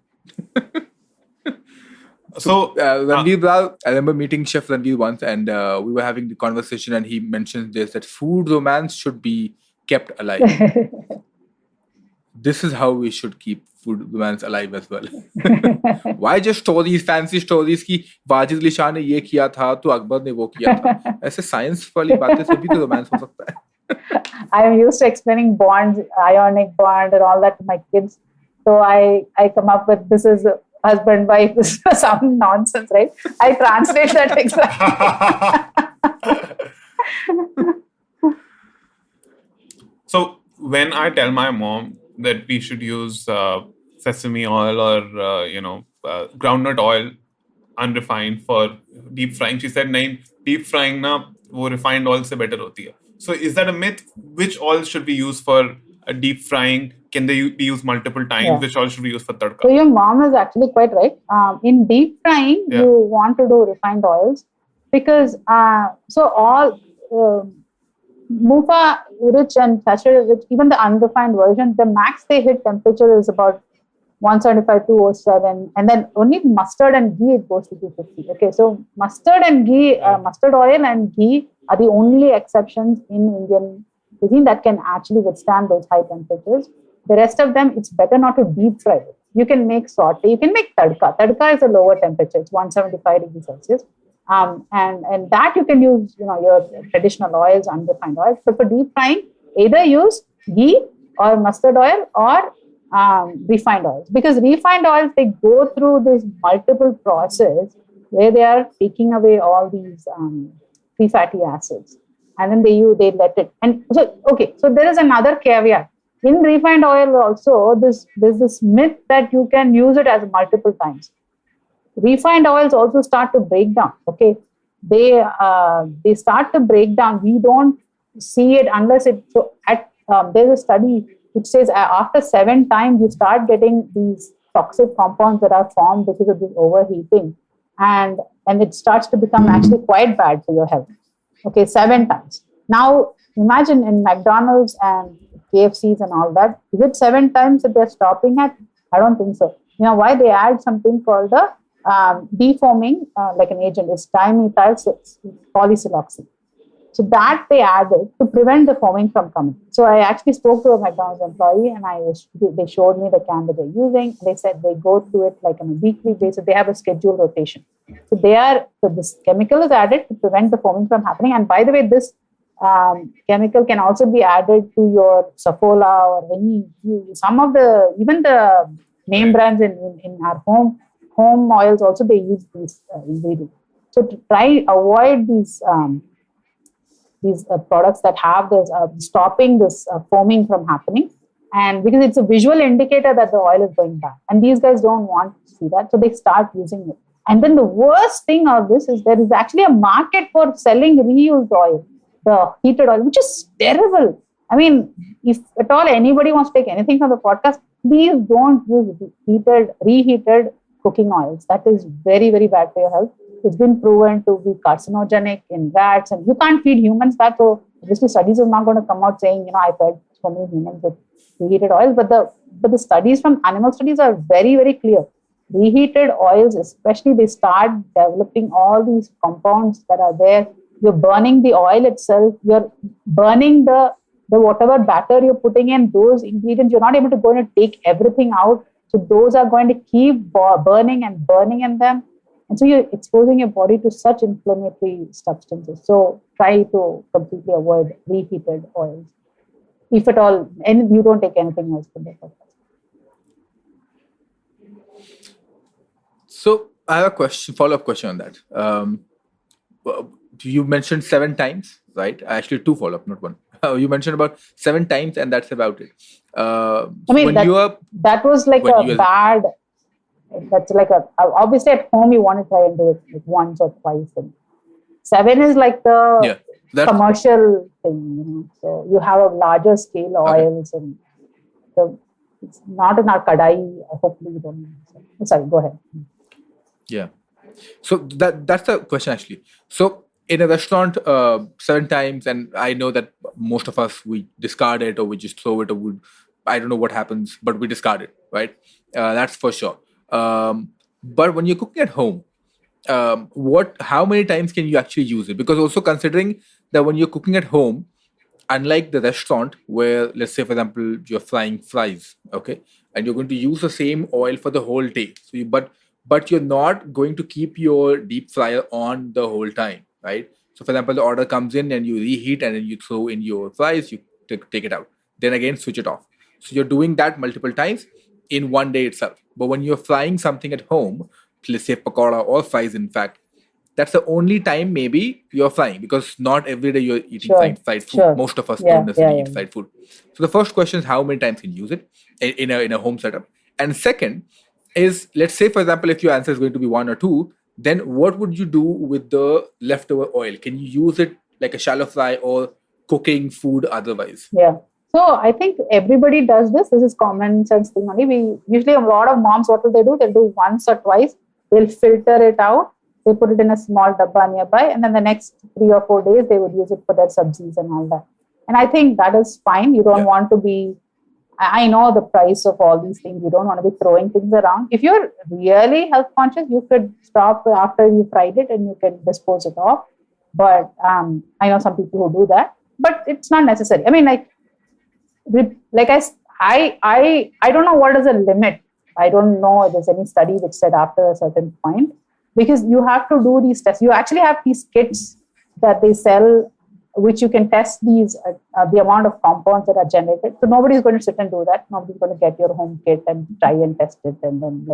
So Ranveer Bral, I remember meeting Chef Ranveer once, and we were having the conversation, and he mentioned this, that food romance should be kept alive. This is how we should keep food romance alive as well. Why just stories, fancy stories की वाजिद अली शाह ने ये किया था तो अकबर ने वो किया था. ऐसे साइंस वाली बातें से भी तो रोमांस हो सकता है. I am used to explaining bonds, ionic bond and all that to my kids. So I come up with, this is husband, wife, this is some nonsense, right? I translate that exactly. So when I tell my mom that we should use sesame oil or groundnut oil unrefined for deep frying, she said, "Nahin, deep frying na wo refined oil se better hoti hai." So is that a myth? Which oil should be used for deep frying? Can they be used multiple times? Yeah. Which oil should be used for tadka? So your mom is actually quite right. In deep frying, you want to do refined oils because so all MUFA rich and saturated rich, even the unrefined version, the max they hit temperature is about 175 to 207, and then only mustard and ghee it goes to 250. Okay, so mustard and ghee, mustard oil and ghee are the only exceptions in Indian cuisine that can actually withstand those high temperatures. The rest of them, it's better not to deep fry it. You can make saute, you can make tadka. Tadka is a lower temperature; it's 175 degrees Celsius. And that you can use, your traditional oils, unrefined oils. But for deep frying, either use ghee or mustard oil or refined oils. Because refined oils, they go through this multiple process where they are taking away all these free fatty acids. And then they let it. And so, okay, so there is another caveat. In refined oil also, there's this myth that you can use it as multiple times. Refined oils also start to break down. Okay, they start to break down. We don't see it unless it. So there's a study which says after 7 times you start getting these toxic compounds that are formed because of this overheating, and it starts to become actually quite bad for your health. Okay, 7 times. Now imagine in McDonald's and KFCs and all that. Is it 7 times that they're stopping at? I don't think so. You know why? They add something called the defoaming, like an agent, is dimethyl polysiloxane. So that they added to prevent the foaming from coming. So I actually spoke to a McDonald's employee and they showed me the can that they're using. They said they go through it like on a weekly basis. They have a scheduled rotation. So this chemical is added to prevent the foaming from happening. And by the way, this chemical can also be added to your Saffola or even the name brands in our home oils also, they use these ingredients. So to try avoid these products that have this stopping this foaming from happening, and because it's a visual indicator that the oil is going bad, and these guys don't want to see that, so they start using it. And then the worst thing of this is there is actually a market for selling reused oil, the heated oil, which is terrible. I mean, if at all anybody wants to take anything from the podcast, please don't use reheated cooking oils. That is very, very bad for your health. It's been proven to be carcinogenic in rats, and you can't feed humans that. So obviously, studies are not going to come out saying, I fed so many humans with reheated oils. But the studies from animal studies are very, very clear. Reheated oils, especially, they start developing all these compounds that are there. You're burning the oil itself. You're burning the whatever batter you're putting in, those ingredients. You're not able to go and take everything out. So those are going to keep burning in them. And so you're exposing your body to such inflammatory substances. So try to completely avoid reheated oils. If at all, and you don't take anything else from the podcast. So I have a follow-up question on that. You mentioned 7 times, right? Actually 2 follow-up, not 1. You mentioned about 7 times, and that's about it. That was like bad. That's like obviously at home you want to try and do it like once or twice. And 7 is like the commercial thing, So you have a larger scale oils, and it's not in our kadai. Hopefully you don't. Sorry, go ahead. Yeah. So that's the question actually. So in a restaurant, 7 times, and I know that most of us, we discard it or we just throw it, or I don't know what happens, but we discard it, right? That's for sure. But when you're cooking at home, how many times can you actually use it? Because also considering that when you're cooking at home, unlike the restaurant where, let's say, for example, you're frying fries, okay, and you're going to use the same oil for the whole day. So but you're not going to keep your deep fryer on the whole time, right? So, for example, the order comes in and you reheat and then you throw in your fries, you take it out. Then again, switch it off. So you're doing that multiple times in one day itself. But when you're frying something at home, let's say pakoda or fries, in fact, that's the only time maybe you're frying, because not every day you're eating fried food. Sure. Most of us don't necessarily eat fried food. So the first question is how many times can you use it in a home setup? And second is, let's say, for example, if your answer is going to be 1 or 2, then what would you do with the leftover oil? Can you use it like a shallow fry or cooking food otherwise? Yeah. So I think everybody does this. This is common sense thing only. Usually a lot of moms, what will they do? They'll do once or twice. They'll filter it out. They put it in a small dabba nearby. And then the next 3 or 4 days, they would use it for their sabzis and all that. And I think that is fine. You don't want to be, I know the price of all these things. You don't want to be throwing things around. If you're really health conscious, you could stop after you fried it and you can dispose it off. But I know some people who do that, but it's not necessary. I mean, I don't know what is a limit. I don't know if there's any study which said after a certain point, because you have to do these tests. You actually have these kits that they sell, which you can test these the amount of compounds that are generated. So nobody's going to sit and do that. Nobody's going to get your home kit and try and test it, and then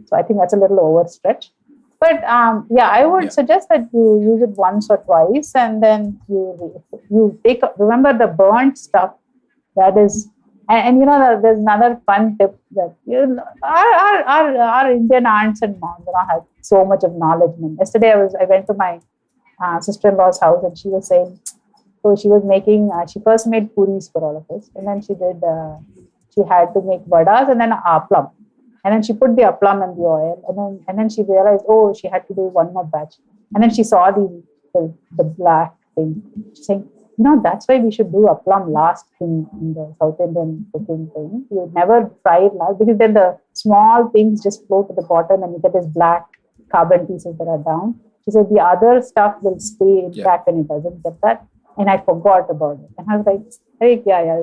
so I think that's a little overstretch. But I would suggest that you use it once or twice, and then you remember the burnt stuff. That is, and there's another fun tip that our Indian aunts and moms have so much of knowledge. Yesterday I went to my sister-in-law's house, and she was saying, so she was making, she first made puris for all of us, and then she had to make vadas and then appam. And then she put the appam in the oil, and then she realized, she had to do one more batch. And then she saw the black thing. She's saying, that's why we should do appam last in the South Indian cooking thing. You never fry it last, because then the small things just float to the bottom and you get this black carbon pieces that are down. She said the other stuff will stay intact and it doesn't get that. and I forgot about it. And I was like, hey, yeah,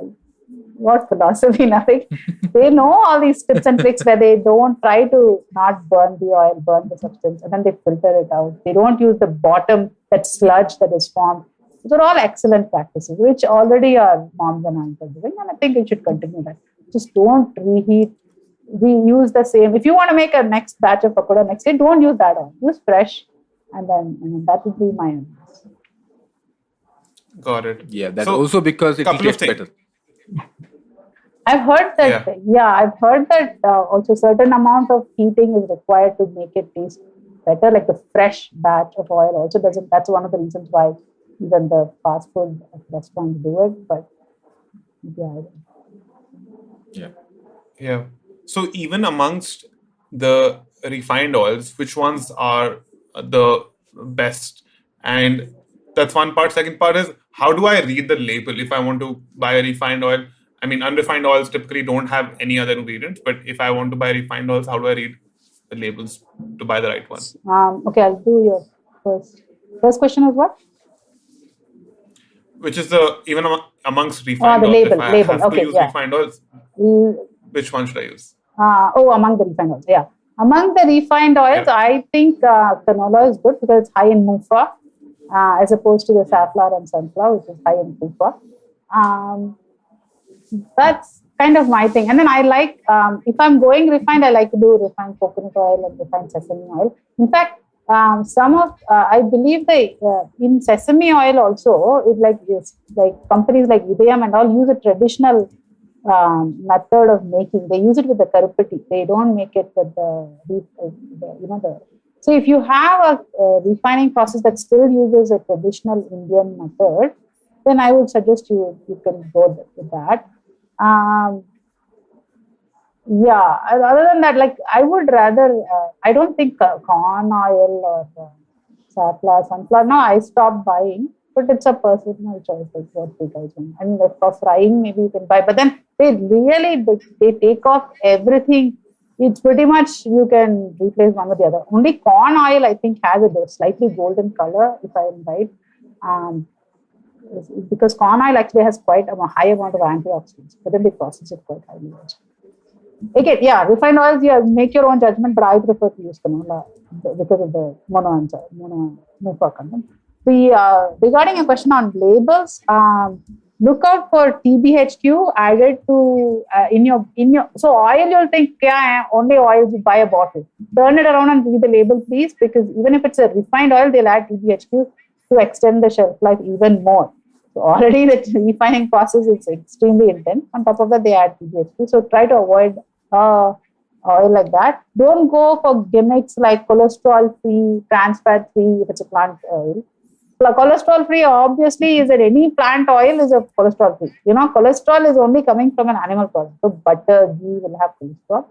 what philosophy? Nothing. They know all these tips and tricks where they don't try to not burn the oil, burn the substance, and then they filter it out. They don't use the bottom, that sludge that is formed. These are all excellent practices, which already our moms and aunts are doing, and I think it should continue that. Just don't reheat. We use the same. If you want to make a next batch of pakoda next day, don't use that oil. Use fresh, and then that would be my advice. Got it. Yeah, that's also because it will taste better. I've heard that. I've heard that also certain amount of heating is required to make it taste better. Like the fresh batch of oil also doesn't. That's one of the reasons why even the fast food restaurants do it. But yeah. So even amongst the refined oils, which ones are the best? And that's one part. Second part is, how do I read the label if I want to buy a refined oil? I mean, unrefined oils typically don't have any other ingredients, but if I want to buy refined oils, how do I read the labels to buy the right one? Okay, I'll do your first question is what? Which is even amongst refined the oils. label, If I have to use yeah. refined oils, which one should I use? Among the refined oils, yeah. Among the refined oils, I think canola is good because it's high in MUFA as opposed to the safflower and sunflower, which is high in PUFA. That's kind of my thing. And then I like, if I'm going refined, I like to do refined coconut oil and refined sesame oil. In fact, I believe in sesame oil also, like companies like Idayam and all use a traditional method of making. They use it with the karupati. They don't make it with So if you have a refining process that still uses a traditional Indian method, then I would suggest you can go with that. Other than that, like I would rather, I don't think corn oil or sunflower. No, I stopped buying, but it's a personal choice, like what you guys want. I mean, for frying, maybe you can buy, but then they take off everything. It's pretty much you can replace one with the other. Only corn oil, I think, has a slightly golden color, if I'm right. Because corn oil actually has quite a high amount of antioxidants, but then they process it quite highly. Again, refined oils, make your own judgment, but I prefer to use canola because of the mono-MUFA content. Regarding a question on labels, look out for TBHQ added to in your. So oil, you'll think, only oil, you buy a bottle. Turn it around and read the label, please, because even if it's a refined oil, they'll add TBHQ to extend the shelf life even more. So already the refining process is extremely intense. On top of that, they add TBHQ. So try to avoid oil like that. Don't go for gimmicks like cholesterol-free, trans-fat-free if it's a plant oil. Cholesterol-free, obviously, is that any plant oil is a cholesterol-free. Cholesterol is only coming from an animal product. So butter, ghee will have cholesterol.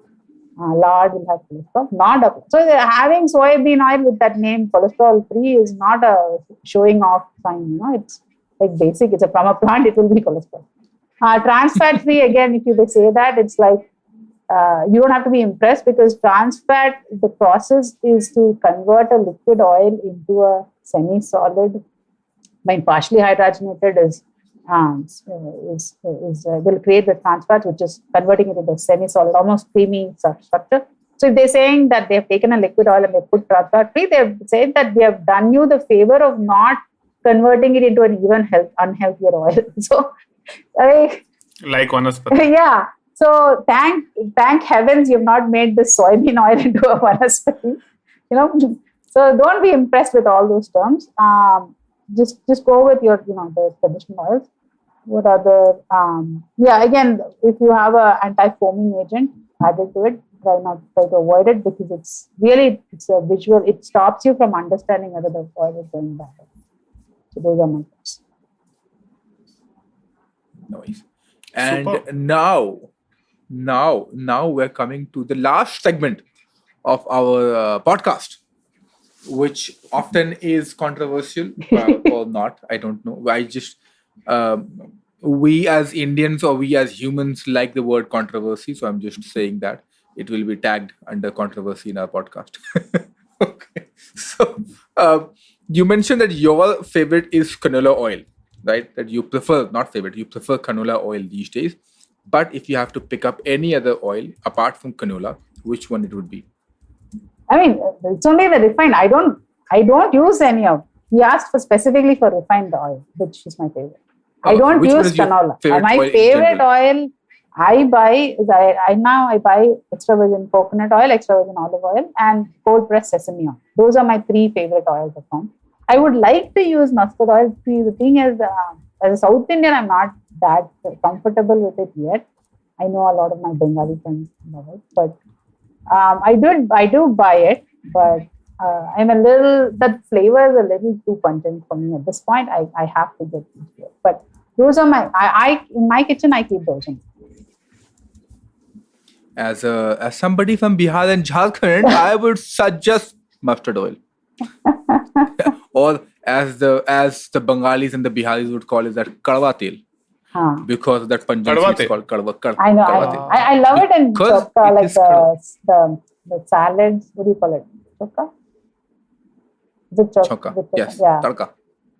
Lard will have cholesterol. So having soybean oil with that name cholesterol-free is not a showing off sign. It's like basic. It's from a plant. It will be cholesterol. Trans-fat-free, again, if they say that, it's like you don't have to be impressed because trans fat, the process is to convert a liquid oil into a semi-solid. Partially hydrogenated will create the trans fat, which is converting it into a semi-solid, almost creamy structure. So if they're saying that they have taken a liquid oil and they put trans fat free, they have said that they have done you the favor of not converting it into an even unhealthier oil. So, like vanaspati. Yeah. So thank heavens you've not made this soybean oil into a vanaspati. So don't be impressed with all those terms. Just go with your the traditional oils. What other? Again, if you have a anti-foaming agent added to it, try to avoid it because it's a visual. It stops you from understanding whether the oil is going bad. So those are my tips. Nice. And now we're coming to the last segment of our podcast, which often is controversial or not. I don't know. I just we as Indians or we as humans like the word controversy, so I'm just saying that it will be tagged under controversy in our podcast. Okay. So you mentioned that your favorite is canola oil. right? That you prefer, not favorite, you prefer canola oil these days. But if you have to pick up any other oil apart from canola, which one it would be? I mean, it's only the refined. I don't use any of. He asked for specifically for refined oil, which is my favorite. I don't which one use is your canola. favorite My oil in favorite general? oil I buy is I buy extra virgin coconut oil, extra virgin olive oil, and cold pressed sesame oil. Those are my 3 favorite oils at home. I would like to use mustard oil. See, the thing is, as a South Indian, I'm not that comfortable with it yet. I know a lot of my Bengali friends love it, but I do buy it, but I'm a little, that flavor is a little too pungent for me at this point. I have to get into it. But those are in my kitchen, I keep those in. As somebody from Bihar and Jharkhand, I would suggest mustard oil. Or as the Bengalis and the Biharis would call it, that kadwa tel. Because of that pungency, it's called kadwa. I know. I love it in chokka, like the salads. What do you call it? Chokka? Is it Chokka, yes. Yeah. Tadka.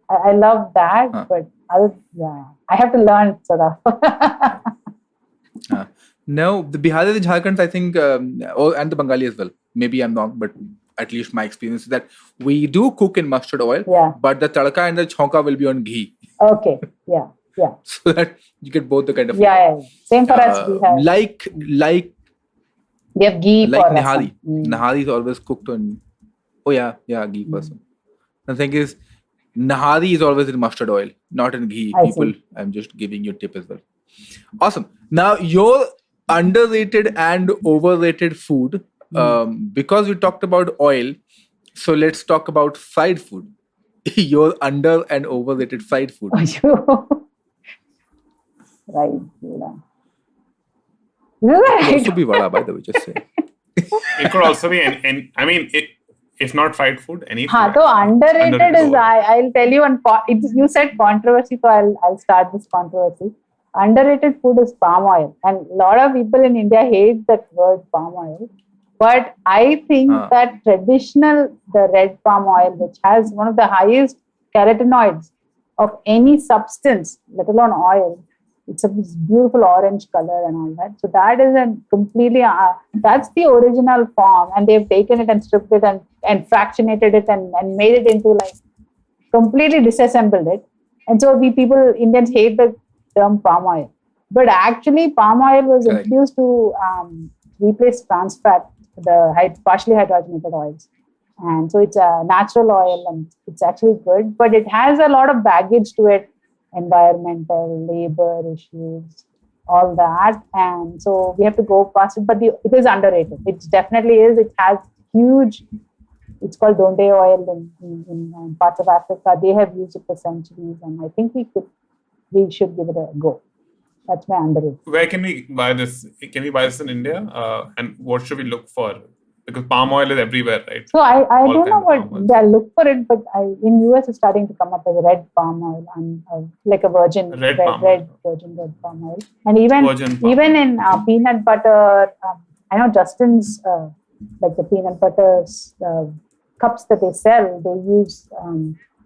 I love that, but I have to learn Sadaf. No, the Biharis and Jharkhand, I think, and the Bengali as well. Maybe I'm wrong, but at least my experience is that we do cook in mustard oil, but the tadka and the chonka will be on ghee. Okay, yeah. So that you get both the kind of yeah. Same for us. We have like we have ghee like for nihari. Rasam. Nihari is always cooked on. Oh yeah, ghee person. The thing is, nihari is always in mustard oil, not in ghee. People, I'm just giving you a tip as well. Awesome. Now your underrated and overrated food. Because we talked about oil, so let's talk about fried food. Your under and overrated fried food. Right. It could also be vada, by the way, just say. It could also be, if not fried food, any food. So underrated is, I'll tell you, you said controversy, so I'll start this controversy. Underrated food is palm oil. And a lot of people in India hate that word palm oil. But I think that the red palm oil, which has one of the highest carotenoids of any substance, let alone oil, it's a beautiful orange color and all that. So that is that's the original form. And they've taken it and stripped it and fractionated it and made it into completely disassembled it. And so Indians hate the term palm oil. But actually palm oil was introduced to replace trans fat, the partially hydrogenated oils. And so it's a natural oil and it's actually good, but it has a lot of baggage to it, environmental, labor issues, all that. And so we have to go past it, but it is underrated. It definitely is. It has it's called Donde oil in parts of Africa. They have used it for centuries, and I think we should give it a go. That's my underrated. Where can we buy this? Can we buy this in India? And what should we look for? Because palm oil is everywhere, right? So I don't know what they'll look for it, but in US it's starting to come up as red palm oil and like a virgin red palm oil. And even in peanut butter, I know Justin's like the peanut butter cups that they sell, they use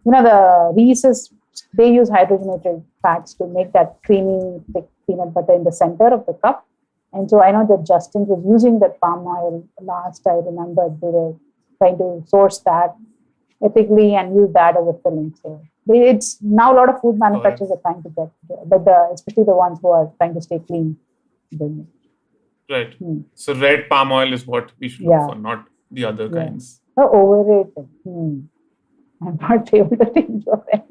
the Reese's, they use hydrogenated fats to make that creamy thick peanut butter in the center of the cup. And so I know that Justin was using that palm oil last. I remember they were trying to source that ethically and use that as a filling. So it's now a lot of food manufacturers are trying to get, but especially the ones who are trying to stay clean. Right. So red palm oil is what we should look for, not the other kinds. So overrated. I'm not able to think of it.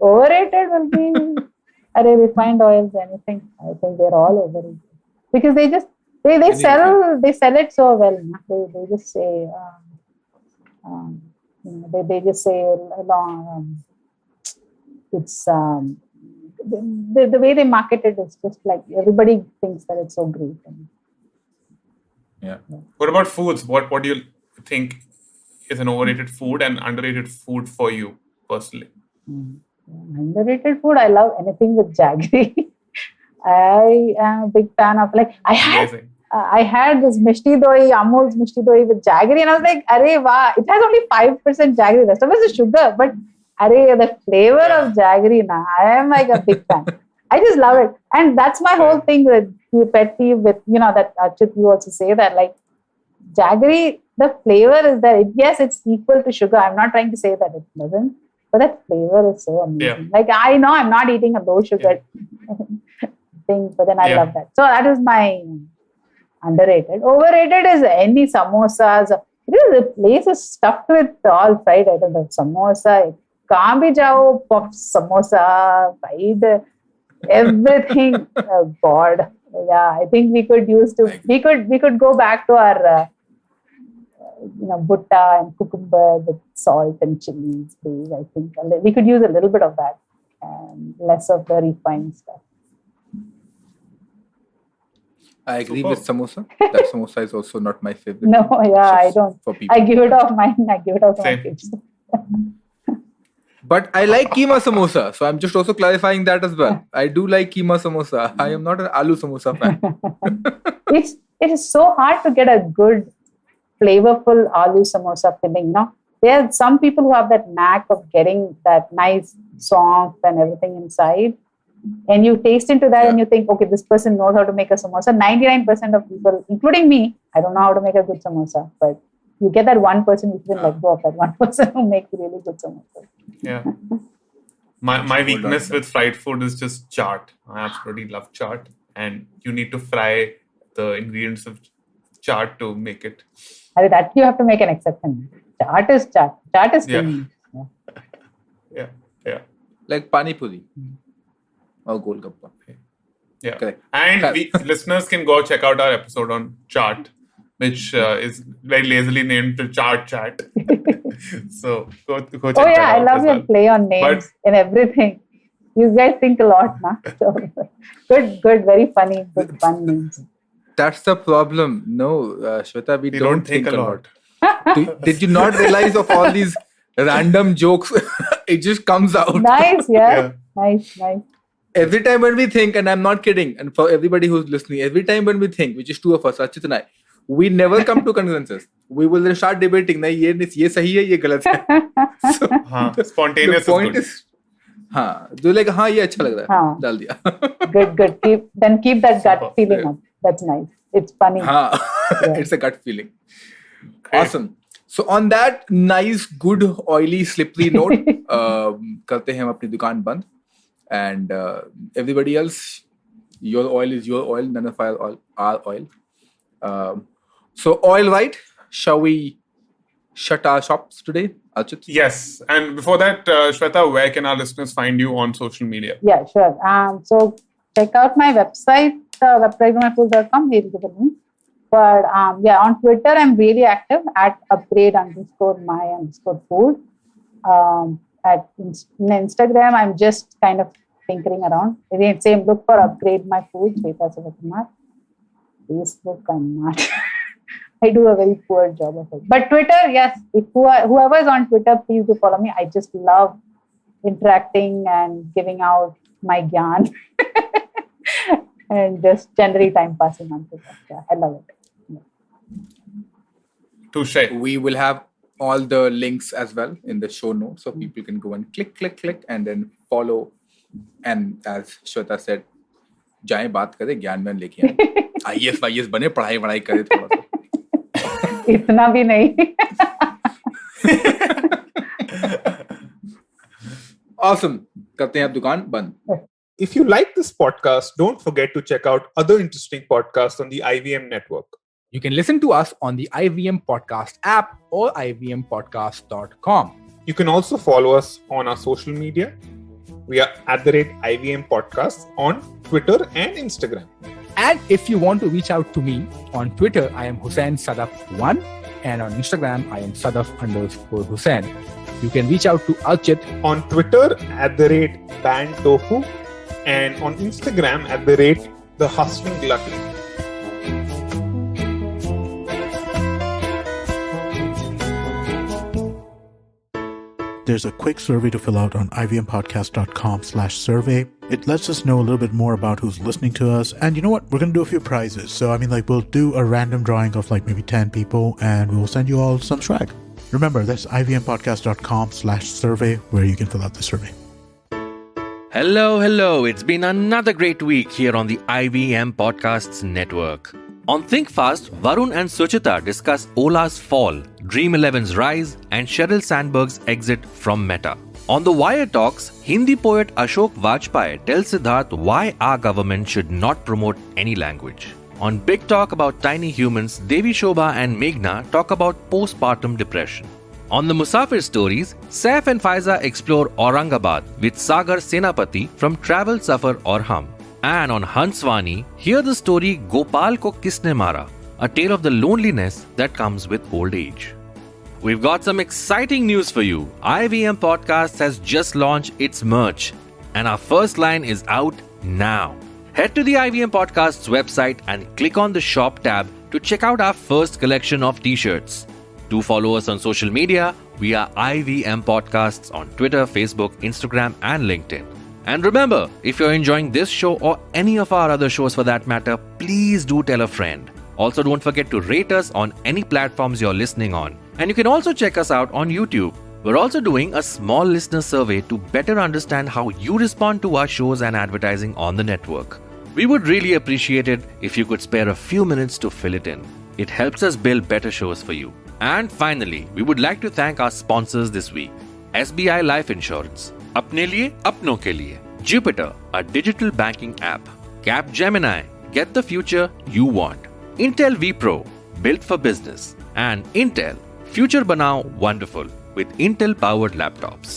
Overrated will be refined oils, anything. I think they're all overrated. Because they sell it so well. They just say they just say it's the way they market it is just like everybody thinks that it's so great. What about foods? What do you think is an overrated food and underrated food for you personally? Underrated food, I love anything with jaggery. I am a big fan of I had this mishti doi, Amul's mishti doi with jaggery, and I was like, "Arey wow!" It has only 5% jaggery. The rest of it is sugar, but The flavor of jaggery, I am like a big fan. I just love it. And that's my whole thing with pet peeve with, that Archit, you also say that like jaggery, the flavor is there. Yes, it's equal to sugar. I'm not trying to say that it doesn't, but that flavor is so amazing. Yeah. Like I know I'm not eating a low sugar thing, but then I love that. So that is my underrated. Overrated is any samosas. The place is stuffed with all fried items. Like samosa, kahan bhi jao, puffs, samosa, fried, everything. Oh God, yeah. I think we could we could go back to our butta and cucumber with salt and chilies. Please. I think we could use a little bit of that and less of the refined stuff. I agree with samosa. That samosa is also not my favorite. No, yeah, I don't. I give it off mine. I give it off my kids. But I like keema samosa. So I'm just also clarifying that as well. I do like keema samosa. I am not an aloo samosa fan. It is so hard to get a good, flavorful aloo samosa filling. There are some people who have that knack of getting that nice soft and everything inside. And you taste into that and you think, okay, this person knows how to make a samosa. 99% of people, including me, I don't know how to make a good samosa. But you get that one person who can let go of that one person who makes really good samosa. Yeah. My weakness with fried food is just chaat. I absolutely love chaat. And you need to fry the ingredients of chaat to make it. That you have to make an exception. Chaat is chaat. Chaat is king. Yeah. Like pani puri. Or golgappa. Yeah. Correct. And listeners can go check out our episode on chaat, which is very lazily named the Chart Chat. So go check that out. Oh yeah, I love your play on names and everything. You guys think a lot, na? So, good, very funny, good fun names. That's the problem. No, Swetha, we don't think a lot. Did you not realize of all these random jokes? It just comes out. Nice, yeah. Nice. Every time when we think, and I'm not kidding, and for everybody who's listening, every time when we think, which is two of us, Archit and I, we never come to consensus. We will start debating. Nahi, ye sahi hai, ye galat hai. So, spontaneous the point is do like, ye acha lag raha hai. Dal diya. Good. Keep that gut feeling up. That's nice. It's funny. It's a gut feeling. Awesome. So on that nice, good, oily, slippery note, करते हैं हम अपनी दुकान बंद. And everybody else, your oil is your oil, none of our oil. So oil white, shall we shut our shops today, Archit? Yes. And before that, Swetha, where can our listeners find you on social media? Yeah, sure. So check out my website, website.myfood.com. Here is the link. But on Twitter, I'm really active at upgrade_my_food. At Instagram, I'm just kind of tinkering around. Again, same, look for Upgrade My Food, Swetha Sivakumar. Facebook, I'm not. I do a very poor job of it. But Twitter, yes, if whoever is on Twitter, please do follow me. I just love interacting and giving out my gyan and just generally time passing on Twitter. Yeah, I love it. Yeah. Touche. We will have all the links as well in the show notes, so people can go and click and then follow. And as Swetha said, जाएं बात करें ज्ञान में लेके आए IAS बने पढ़ाई करें थोड़ा सा. इतना भी नहीं. Awesome. करते हैं अब दुकान बंद. If you like this podcast, don't forget to check out other interesting podcasts on the IVM network. You can listen to us on the IVM Podcast app or ivmpodcast.com. You can also follow us on our social media. We are @IVM Podcasts on Twitter and Instagram. And if you want to reach out to me, on Twitter, I am Hussain Sadaf1, and on Instagram, I am Sadaf_Hussain. You can reach out to Archit on Twitter @BanTofu and on Instagram @TheHustling Glutton. There's a quick survey to fill out on ivmpodcast.com/survey. It lets us know a little bit more about who's listening to us. And you know what? We're going to do a few prizes. So, we'll do a random drawing of maybe 10 people and we'll send you all some swag. Remember, that's ivmpodcast.com/survey where you can fill out the survey. Hello. It's been another great week here on the IVM Podcasts Network. On Think Fast, Varun and Suchita discuss Ola's fall, Dream 11's rise, and Sheryl Sandberg's exit from Meta. On The Wire Talks, Hindi poet Ashok Vajpayee tells Siddharth why our government should not promote any language. On Big Talk about tiny humans, Devi Shobha and Meghna talk about postpartum depression. On the Musafir Stories, Saif and Faiza explore Aurangabad with Sagar Senapati from Travel Safar Aur Hum. And on Hanswani, hear the story Gopal Ko Kisne Mara, a tale of the loneliness that comes with old age. We've got some exciting news for you. IVM Podcasts has just launched its merch, and our first line is out now. Head to the IVM Podcasts website and click on the shop tab to check out our first collection of t-shirts. Do follow us on social media. We are IVM Podcasts on Twitter, Facebook, Instagram, and LinkedIn. And remember, if you're enjoying this show or any of our other shows for that matter, please do tell a friend. Also, don't forget to rate us on any platforms you're listening on. And you can also check us out on YouTube. We're also doing a small listener survey to better understand how you respond to our shows and advertising on the network. We would really appreciate it if you could spare a few minutes to fill it in. It helps us build better shows for you. And finally, we would like to thank our sponsors this week. SBI Life Insurance, Apne Liye, Apno Ke Liye. Jupiter, a digital banking app. Capgemini, get the future you want. Intel vPro, built for business. And Intel, future banao wonderful with Intel powered laptops.